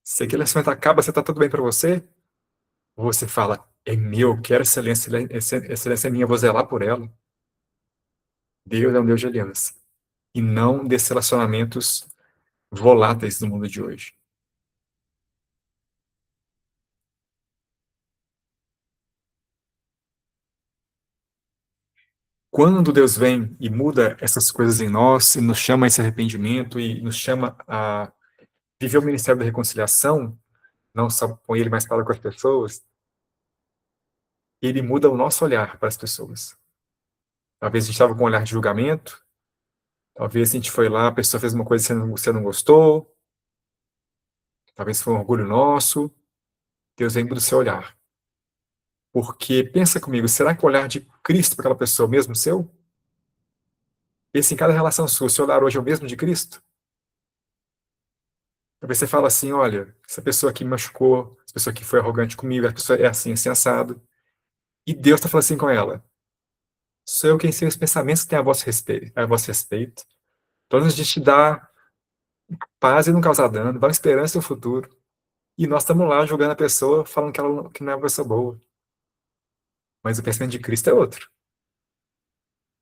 Se aquele relacionamento acaba, você está tudo bem para você? Ou você fala, é meu, quero excelência, excelência é minha, vou zelar por ela. Deus é um Deus de aliança. E não desses relacionamentos voláteis do mundo de hoje. Quando Deus vem e muda essas coisas em nós, e nos chama a esse arrependimento, e nos chama a viver o ministério da reconciliação, não só com Ele, mas para com as pessoas, Ele muda o nosso olhar para as pessoas. Talvez a gente estava com um olhar de julgamento, talvez a gente foi lá, a pessoa fez uma coisa que você não gostou, Talvez foi um orgulho nosso. Deus vem do seu olhar. Porque, pensa comigo, será que o olhar de Cristo para aquela pessoa é o mesmo seu? Esse em cada relação sua, o seu olhar hoje é o mesmo de Cristo? Talvez você fala assim, olha, essa pessoa aqui me machucou, essa pessoa aqui foi arrogante comigo, essa pessoa é assim assado. E Deus está falando assim com ela, sou eu quem sei os pensamentos que tem a vosso respeito. Planos de te dar paz e não causar dano, dar esperança no futuro. E nós estamos lá julgando a pessoa, falando que não é uma pessoa boa. Mas o pensamento de Cristo é outro.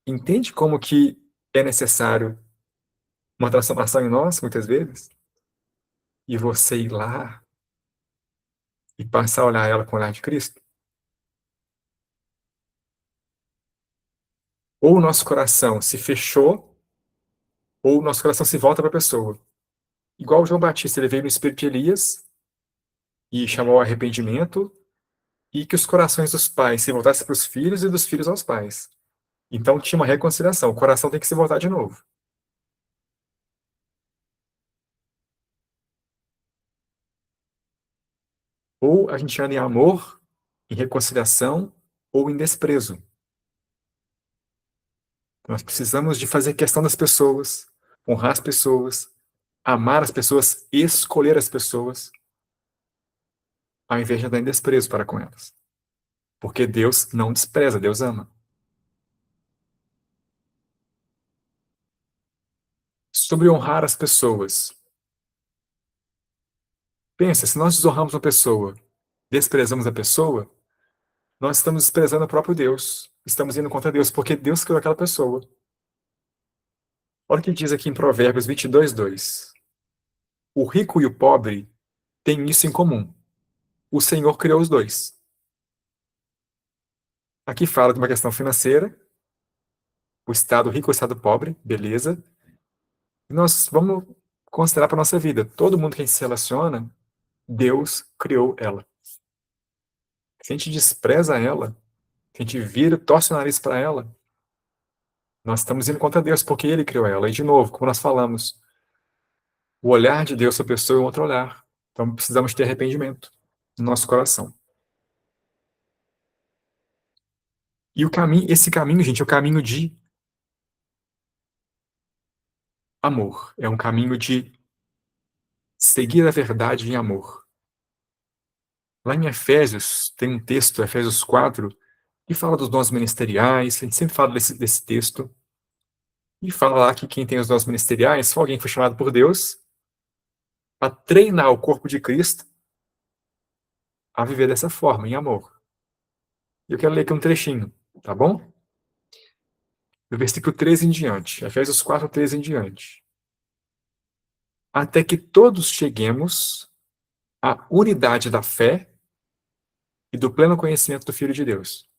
Entende como que é necessário uma transformação em nós, muitas vezes? E você ir lá e passar a olhar ela com o olhar de Cristo? Ou o nosso coração se fechou, ou o nosso coração se volta para a pessoa. Igual o João Batista, ele veio no espírito de Elias e chamou ao arrependimento e que os corações dos pais se voltassem para os filhos e dos filhos aos pais. Então tinha uma reconciliação, o coração tem que se voltar de novo. Ou a gente anda em amor, em reconciliação, ou em desprezo. Nós precisamos de fazer questão das pessoas, honrar as pessoas, amar as pessoas, escolher as pessoas, ao invés de andar em desprezo para com elas. Porque Deus não despreza, Deus ama. Sobre honrar as pessoas. Pensa, se nós desonramos uma pessoa, desprezamos a pessoa, nós estamos desprezando o próprio Deus. Estamos indo contra Deus, porque Deus criou aquela pessoa. Olha o que diz aqui em Provérbios 22:2. O rico e o pobre têm isso em comum. O Senhor criou os dois. Aqui fala de uma questão financeira, o estado rico e o estado pobre, beleza. E nós vamos considerar para a nossa vida. Todo mundo que a gente se relaciona, Deus criou ela. Se a gente despreza ela, se a gente vira, torce o nariz para ela, nós estamos indo contra Deus, porque Ele criou ela. E, de novo, como nós falamos, o olhar de Deus sobre a pessoa é um outro olhar. Então, precisamos ter arrependimento no nosso coração. E esse caminho, gente, é o caminho de amor. É um caminho de seguir a verdade em amor. Lá em Efésios, tem um texto, Efésios 4, que fala dos dons ministeriais, a gente sempre fala desse texto, e fala lá que quem tem os dons ministeriais foi alguém que foi chamado por Deus para treinar o corpo de Cristo a viver dessa forma, em amor. E eu quero ler aqui um trechinho, tá bom? Do versículo 13 em diante, Efésios 4, 13 em diante. Até que todos cheguemos à unidade da fé e do pleno conhecimento do Filho de Deus.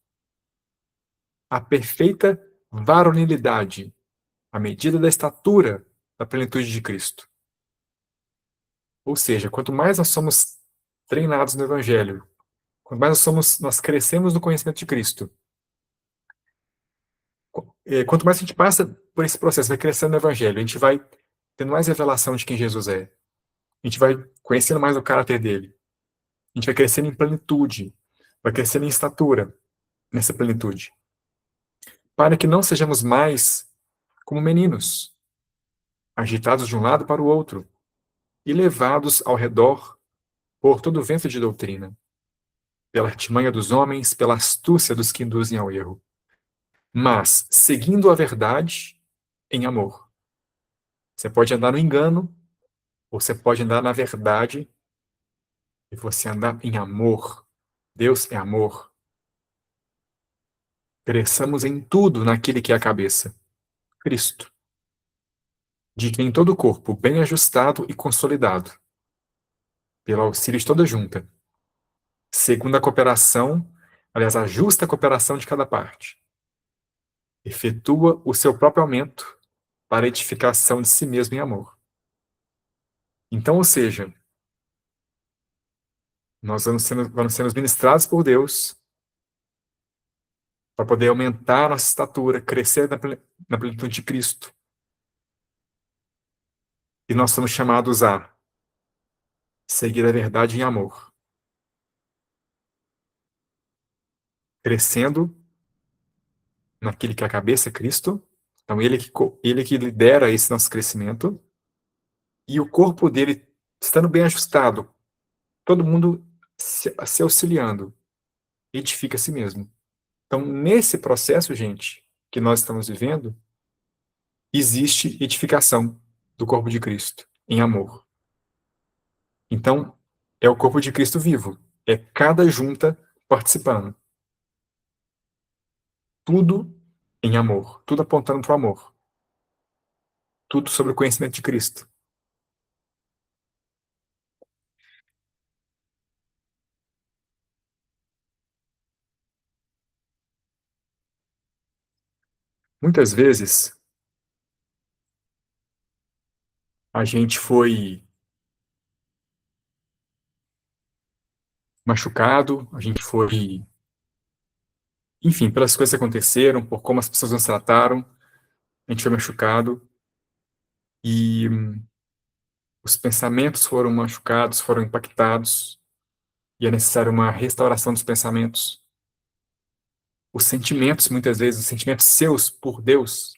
A perfeita varonilidade, à medida da estatura da plenitude de Cristo. Ou seja, quanto mais nós somos treinados no Evangelho, quanto mais nós crescemos no conhecimento de Cristo, quanto mais a gente passa por esse processo, vai crescendo no Evangelho, a gente vai tendo mais revelação de quem Jesus é. A gente vai conhecendo mais o caráter dele. A gente vai crescendo em plenitude, vai crescendo em estatura nessa plenitude. Para que não sejamos mais como meninos, agitados de um lado para o outro e levados ao redor por todo o vento de doutrina, pela artimanha dos homens, pela astúcia dos que induzem ao erro, mas seguindo a verdade em amor. Você pode andar no engano, ou você pode andar na verdade, e você andar em amor. Deus é amor. Cresçamos em tudo naquele que é a cabeça, Cristo, de quem todo o corpo, bem ajustado e consolidado, pelo auxílio de toda junta, segundo a cooperação, aliás, a justa cooperação de cada parte, efetua o seu próprio aumento para a edificação de si mesmo em amor. Então, ou seja, nós vamos sendo ministrados por Deus para poder aumentar a nossa estatura, crescer na plenitude de Cristo. E nós somos chamados a seguir a verdade em amor, crescendo naquele que é a cabeça, Cristo. Então, ele que lidera esse nosso crescimento, e o corpo dele estando bem ajustado, todo mundo se auxiliando, edifica a si mesmo. Então, nesse processo, gente, que nós estamos vivendo, existe edificação do corpo de Cristo, em amor. Então, é o corpo de Cristo vivo. É cada junta participando. Tudo em amor. Tudo apontando para o amor. Tudo sobre o conhecimento de Cristo. Muitas vezes, a gente foi machucado, a gente foi, enfim, pelas coisas que aconteceram, por como as pessoas nos trataram, a gente foi machucado e os pensamentos foram machucados, foram impactados, e é necessário uma restauração dos pensamentos. Os sentimentos, muitas vezes, os sentimentos seus por Deus,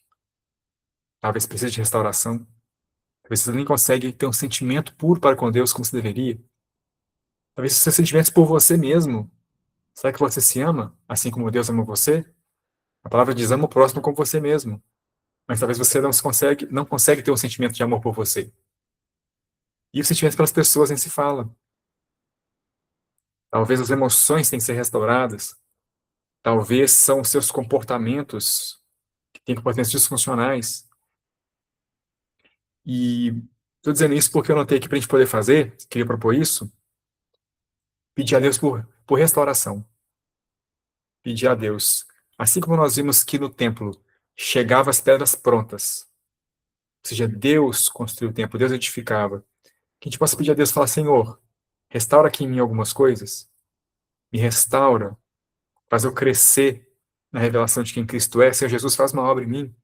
talvez precise de restauração. Talvez você nem consegue ter um sentimento puro para com Deus como você deveria. Talvez os seus sentimentos por você mesmo. Será que você se ama, assim como Deus ama você? A palavra diz: ama o próximo como você mesmo. Mas talvez você não consegue ter um sentimento de amor por você. E os sentimentos pelas pessoas nem se fala. Talvez as emoções têm que ser restauradas. Talvez são os seus comportamentos que têm comportamentos disfuncionais. E estou dizendo isso porque eu notei aqui para a gente poder fazer, queria propor isso, pedir a Deus por restauração. Pedir a Deus. Assim como nós vimos que no templo chegavam as pedras prontas, ou seja, Deus construiu o templo, Deus edificava. Que a gente possa pedir a Deus e falar: Senhor, restaura aqui em mim algumas coisas, me restaura, faz eu crescer na revelação de quem Cristo é. Senhor Jesus, faz uma obra em mim.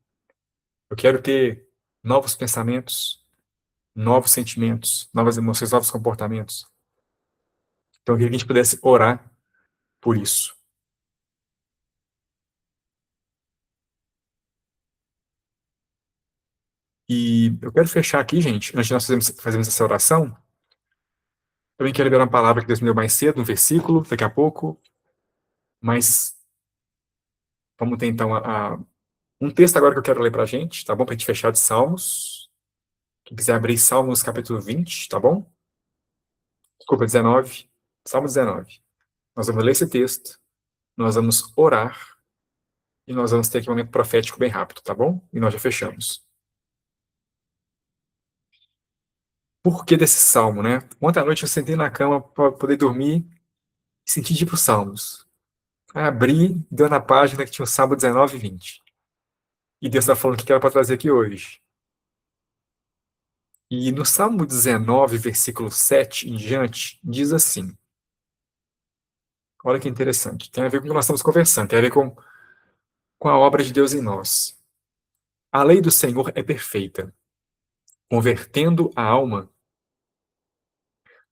Eu quero ter novos pensamentos, novos sentimentos, novas emoções, novos comportamentos. Então, eu queria que a gente pudesse orar por isso. E eu quero fechar aqui, gente, antes de nós fazermos essa oração. Também quero liberar uma palavra que Deus me deu mais cedo, um versículo, daqui a pouco. Mas vamos ter então um texto agora que eu quero ler para a gente, tá bom? Para a gente fechar de Salmos. Quem quiser abrir Salmos capítulo 20, tá bom? Desculpa, 19. Salmo 19. Nós vamos ler esse texto, nós vamos orar e nós vamos ter aqui um momento profético bem rápido, tá bom? E nós já fechamos. Por que desse salmo, né? Ontem à noite eu sentei na cama para poder dormir e senti de ir para os Salmos. Abri, deu na página que tinha o Salmo 19 e 20. E Deus está falando o que era para trazer aqui hoje. E no Salmo 19, versículo 7 em diante, diz assim: olha que interessante, tem a ver com o que nós estamos conversando, tem a ver com a obra de Deus em nós. A lei do Senhor é perfeita, convertendo a alma.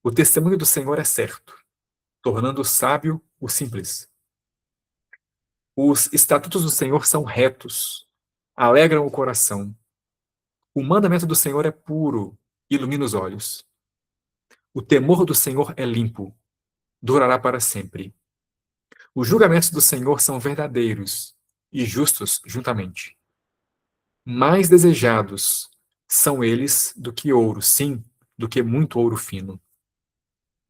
O testemunho do Senhor é certo, tornando sábio o simples. Os estatutos do Senhor são retos, alegram o coração. O mandamento do Senhor é puro, ilumina os olhos. O temor do Senhor é limpo, durará para sempre. Os julgamentos do Senhor são verdadeiros e justos juntamente. Mais desejados são eles do que ouro, sim, do que muito ouro fino.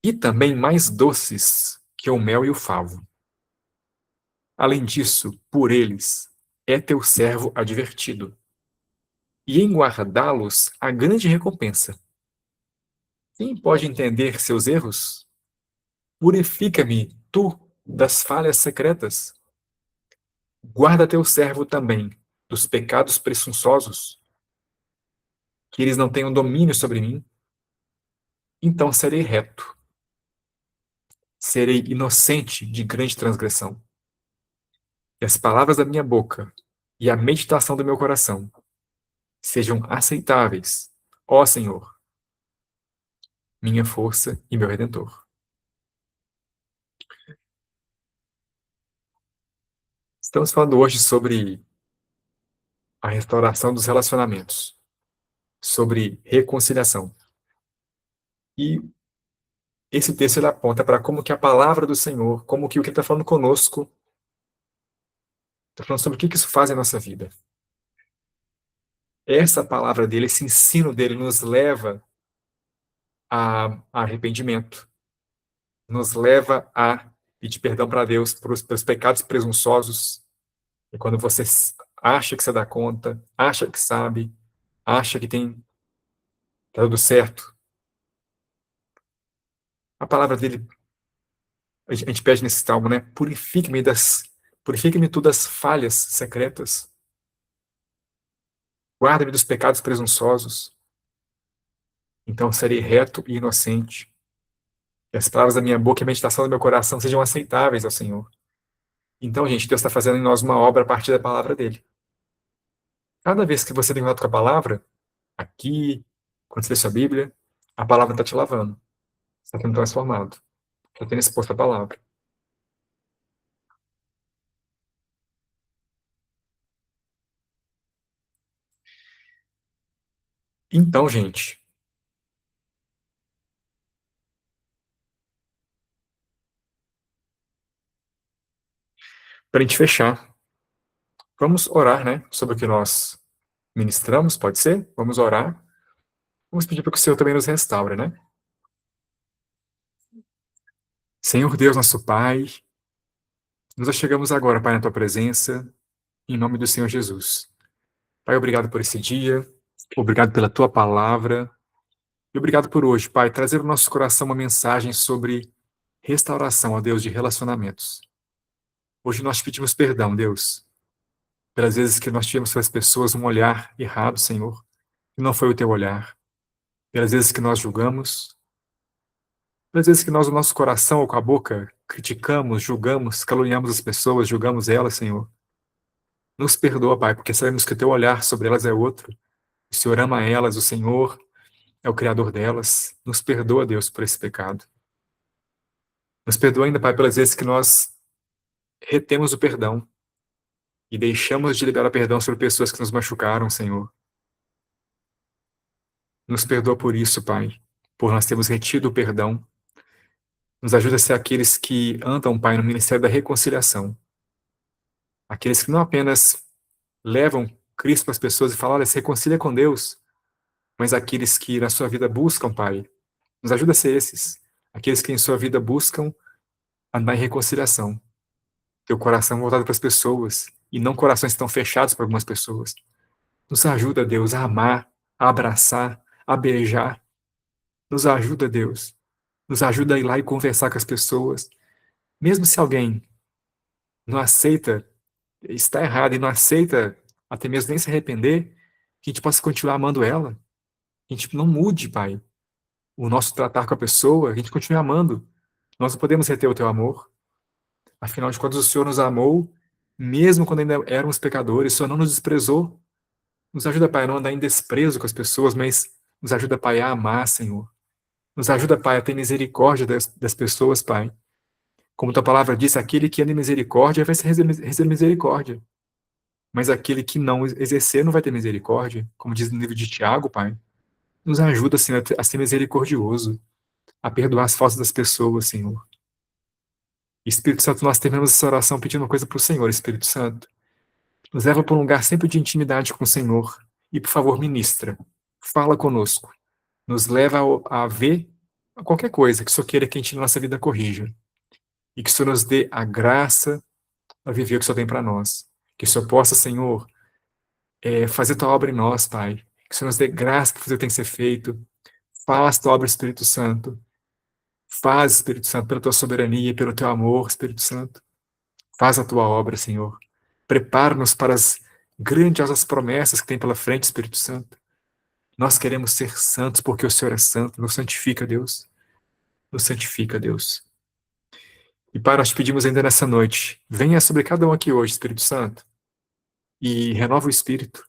E também mais doces que o mel e o favo. Além disso, por eles é teu servo advertido. E em guardá-los há grande recompensa. Quem pode entender seus erros? Purifica-me, tu, das falhas secretas. Guarda teu servo também dos pecados presunçosos, que eles não tenham domínio sobre mim. Então serei reto, serei inocente de grande transgressão. E as palavras da minha boca e a meditação do meu coração sejam aceitáveis, ó Senhor, minha força e meu Redentor. Estamos falando hoje sobre a restauração dos relacionamentos, sobre reconciliação. E esse texto ele aponta para como que a palavra do Senhor, como que o que ele está falando conosco, está falando sobre o que que isso faz em nossa vida. Essa palavra dele, esse ensino dele nos leva a arrependimento, nos leva a pedir perdão para Deus pelos pecados presunçosos. E quando você acha que você dá conta, acha que sabe, acha que tem tá tudo certo, a palavra dele, a gente pede nesse salmo, né? Purifique-me todas as falhas secretas, guarda-me dos pecados presunçosos, então serei reto e inocente. Que as palavras da minha boca e a meditação do meu coração sejam aceitáveis ao Senhor. Então, gente, Deus está fazendo em nós uma obra a partir da palavra dele. Cada vez que você tem contato com a palavra, aqui, quando você lê sua Bíblia, a palavra está te lavando, está sendo transformado, está tendo exposto a palavra. Então, gente, para a gente fechar, vamos orar, né, sobre o que nós ministramos, pode ser? Vamos orar. Vamos pedir para que o Senhor também nos restaure, né? Senhor Deus, nosso Pai, nos achegamos agora, Pai, na tua presença, em nome do Senhor Jesus. Pai, obrigado por esse dia, obrigado pela tua palavra, e obrigado por hoje, Pai, trazer ao nosso coração uma mensagem sobre restauração, ó Deus, de relacionamentos. Hoje nós te pedimos perdão, Deus, pelas vezes que nós tivemos para as pessoas um olhar errado, Senhor, e não foi o teu olhar. Pelas vezes que nós julgamos, pelas vezes que nós, o nosso coração ou com a boca, criticamos, julgamos, caluniamos as pessoas, julgamos elas, Senhor. Nos perdoa, Pai, porque sabemos que o teu olhar sobre elas é outro. O Senhor ama elas, o Senhor é o Criador delas. Nos perdoa, Deus, por esse pecado. Nos perdoa ainda, Pai, pelas vezes que nós retemos o perdão e deixamos de liberar perdão sobre pessoas que nos machucaram, Senhor. Nos perdoa por isso, Pai, por nós termos retido o perdão. Nos ajuda a ser aqueles que andam, Pai, no ministério da reconciliação. Aqueles que não apenas levam Cristo para as pessoas e falam, olha, se reconcilia com Deus, mas aqueles que na sua vida buscam, Pai, nos ajuda a ser esses. Aqueles que em sua vida buscam andar em reconciliação. Ter o coração voltado para as pessoas e não corações que estão fechados para algumas pessoas. Nos ajuda, Deus, a amar, a abraçar, a beijar. Nos ajuda, Deus. Nos ajuda a ir lá e conversar com as pessoas. Mesmo se alguém não aceita, está errado e não aceita até mesmo nem se arrepender, que a gente possa continuar amando ela. Que a gente não mude, Pai, o nosso tratar com a pessoa, que a gente continue amando. Nós não podemos reter o teu amor. Afinal de contas, o Senhor nos amou, mesmo quando ainda éramos pecadores, o Senhor não nos desprezou. Nos ajuda, Pai, a não andar em desprezo com as pessoas, mas nos ajuda, Pai, a amar, Senhor. Nos ajuda, Pai, a ter misericórdia das pessoas, Pai. Como tua palavra diz, aquele que anda em misericórdia vai receber misericórdia. Mas aquele que não exercer não vai ter misericórdia. Como diz no livro de Tiago, Pai. Nos ajuda, Senhor, a ser misericordioso, a perdoar as faltas das pessoas, Senhor. Espírito Santo, nós terminamos essa oração pedindo uma coisa para o Senhor, Espírito Santo. Nos leva para um lugar sempre de intimidade com o Senhor. E, por favor, ministra. Fala conosco. Nos leva a ver qualquer coisa que o Senhor queira que a gente na nossa vida corrija. E que o Senhor nos dê a graça a viver o que o Senhor tem para nós. Que o Senhor possa, Senhor, fazer tua obra em nós, Pai. Que o Senhor nos dê graça para fazer o que tem que ser feito. Faz tua obra, Espírito Santo. Faz, Espírito Santo, pela tua soberania e pelo teu amor, Espírito Santo. Faz a tua obra, Senhor. Prepara-nos para as grandiosas promessas que tem pela frente, Espírito Santo. Nós queremos ser santos porque o Senhor é santo. Nos santifica, Deus. Nos santifica, Deus. E Pai, nós te pedimos ainda nessa noite, venha sobre cada um aqui hoje, Espírito Santo, e renova o espírito.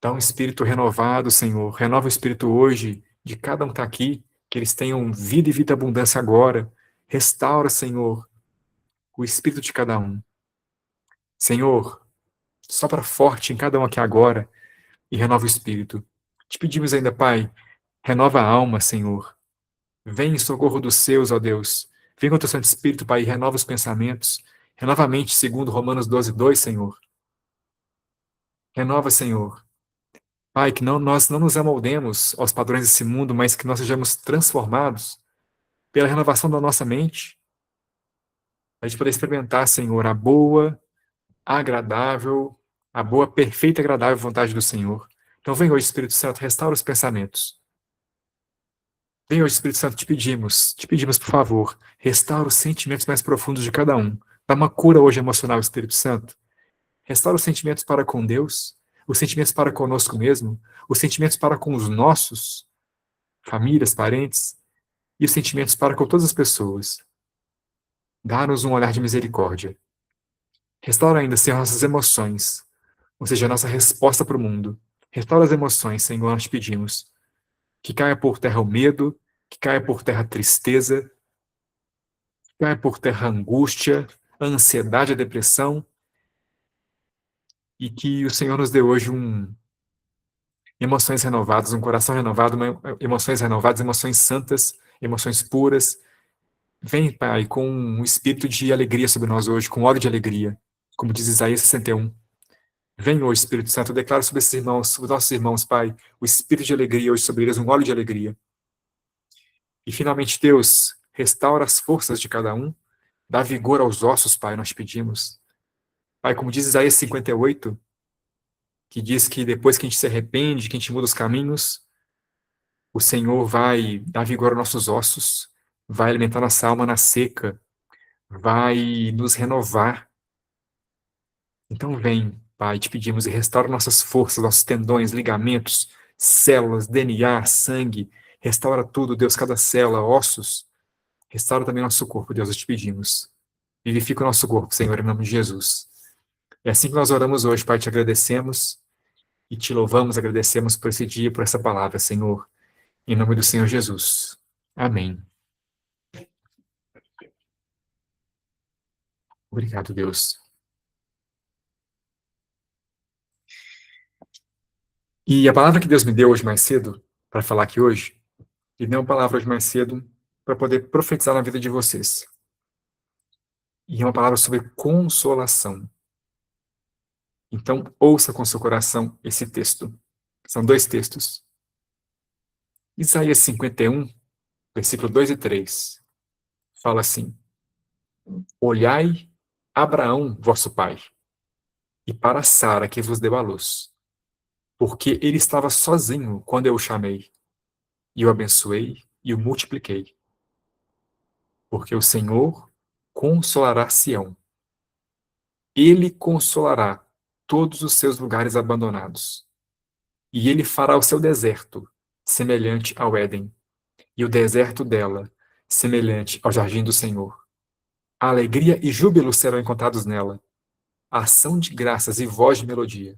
Dá um espírito renovado, Senhor. Renova o espírito hoje de cada um que está aqui, que eles tenham vida e vida e abundância agora. Restaura, Senhor, o espírito de cada um. Senhor, sopra forte em cada um aqui agora e renova o espírito. Te pedimos ainda, Pai, renova a alma, Senhor. Vem em socorro dos seus, ó Deus. Vem com o teu Santo Espírito, Pai, e renova os pensamentos. Renova a mente, segundo Romanos 12:2, Senhor. Renova, Senhor. Pai, que nós não nos amoldemos aos padrões desse mundo, mas que nós sejamos transformados pela renovação da nossa mente, a gente poder experimentar, Senhor, agradável, a boa, perfeita e agradável vontade do Senhor. Então vem hoje, Espírito Santo, restaura os pensamentos. Vem hoje, Espírito Santo, te pedimos, por favor, restaura os sentimentos mais profundos de cada um. Dá uma cura hoje emocional, Espírito Santo. Restaura os sentimentos para com Deus, os sentimentos para conosco mesmo, os sentimentos para com os nossos, famílias, parentes, e os sentimentos para com todas as pessoas. Dá-nos um olhar de misericórdia. Restaura ainda, Senhor, nossas emoções, ou seja, a nossa resposta para o mundo. Restaura as emoções, Senhor, nós te pedimos. Que caia por terra o medo, que caia por terra a tristeza, que caia por terra a angústia, a ansiedade, a depressão, e que o Senhor nos dê hoje emoções renovadas, um coração renovado, emoções renovadas, emoções santas, emoções puras. Vem, Pai, com um espírito de alegria sobre nós hoje, com óleo de alegria, como diz Isaías 61. Vem hoje, Espírito Santo, eu declaro sobre esses irmãos, sobre nossos irmãos, Pai, o espírito de alegria hoje sobre eles, um óleo de alegria. E finalmente, Deus, restaura as forças de cada um, dá vigor aos ossos, Pai, nós te pedimos. Pai, como diz Isaías 58, que diz que depois que a gente se arrepende, que a gente muda os caminhos, o Senhor vai dar vigor aos nossos ossos, vai alimentar nossa alma na seca, vai nos renovar. Então vem, Pai, te pedimos e restaura nossas forças, nossos tendões, ligamentos, células, DNA, sangue, restaura tudo, Deus, cada célula, ossos, restaura também nosso corpo, Deus, nós te pedimos. Vivifica o nosso corpo, Senhor, em nome de Jesus. É assim que nós oramos hoje, Pai, te agradecemos e te louvamos, agradecemos por esse dia, por essa palavra, Senhor, em nome do Senhor Jesus. Amém. Obrigado, Deus. E a palavra que Deus me deu hoje mais cedo, para falar aqui hoje, Ele deu uma palavra hoje mais cedo para poder profetizar na vida de vocês. E é uma palavra sobre consolação. Então, ouça com seu coração esse texto. São dois textos. Isaías 51, versículo 2 e 3, fala assim: Olhai Abraão, vosso pai, e para Sara, que vos deu a luz, porque ele estava sozinho quando eu o chamei, e o abençoei e o multipliquei. Porque o Senhor consolará Sião. Ele consolará todos os seus lugares abandonados. E ele fará o seu deserto semelhante ao Éden, e o deserto dela semelhante ao jardim do Senhor. A alegria e júbilo serão encontrados nela, a ação de graças e voz de melodia.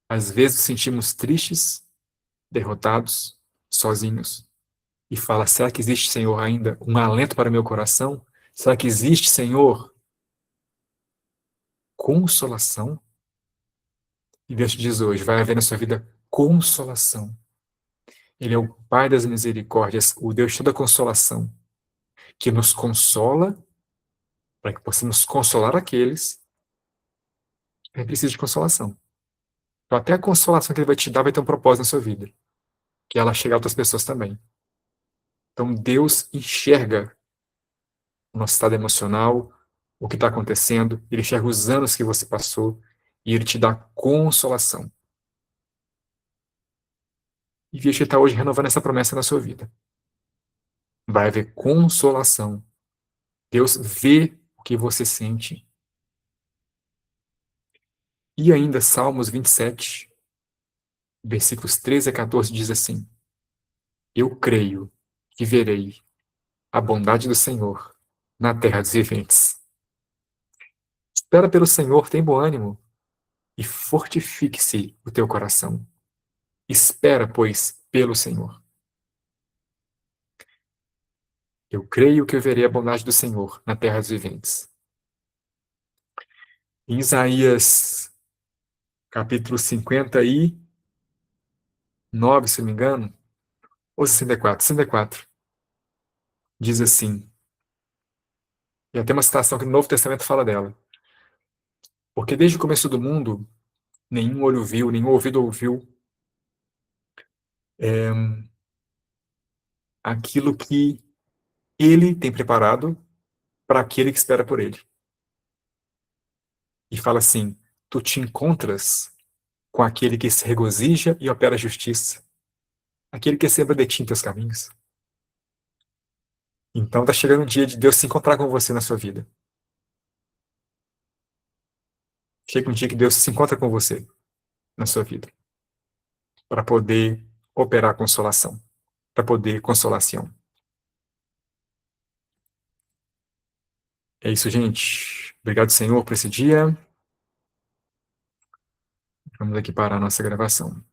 Às vezes nos sentimos tristes, derrotados, sozinhos, e fala: será que existe, Senhor, ainda um alento para o meu coração? Será que existe, Senhor, consolação? E Deus te diz hoje: vai haver na sua vida consolação. Ele é o Pai das misericórdias, o Deus de toda consolação, que nos consola para que possamos consolar aqueles que precisam de consolação. Então, até a consolação que Ele vai te dar vai ter um propósito na sua vida, que ela chegue a outras pessoas também. Então, Deus enxerga o nosso estado emocional, o que está acontecendo, Ele enxerga os anos que você passou e Ele te dá consolação. E Deus está hoje renovando essa promessa na sua vida. Vai haver consolação. Deus vê o que você sente. E ainda, Salmos 27, versículos 13 a 14, diz assim: Eu creio que verei a bondade do Senhor na terra dos viventes. Espera pelo Senhor, tem bom ânimo, e fortifique-se o teu coração. Espera, pois, pelo Senhor. Eu creio que eu verei a bondade do Senhor na terra dos viventes. Em Isaías, capítulo 59, se não me engano, ou 64, diz assim, e até uma citação que no Novo Testamento fala dela. Porque desde o começo do mundo, nenhum olho viu, nenhum ouvido ouviu é, aquilo que ele tem preparado para aquele que espera por ele. E fala assim: tu te encontras com aquele que se regozija e opera a justiça, aquele que sempre de ti em teus caminhos. Então tá chegando o dia de Deus se encontrar com você na sua vida. Chega um dia que Deus se encontra com você na sua vida, para poder operar consolação, para poder consolação. É isso, gente. Obrigado, Senhor, por esse dia. Vamos aqui parar a nossa gravação.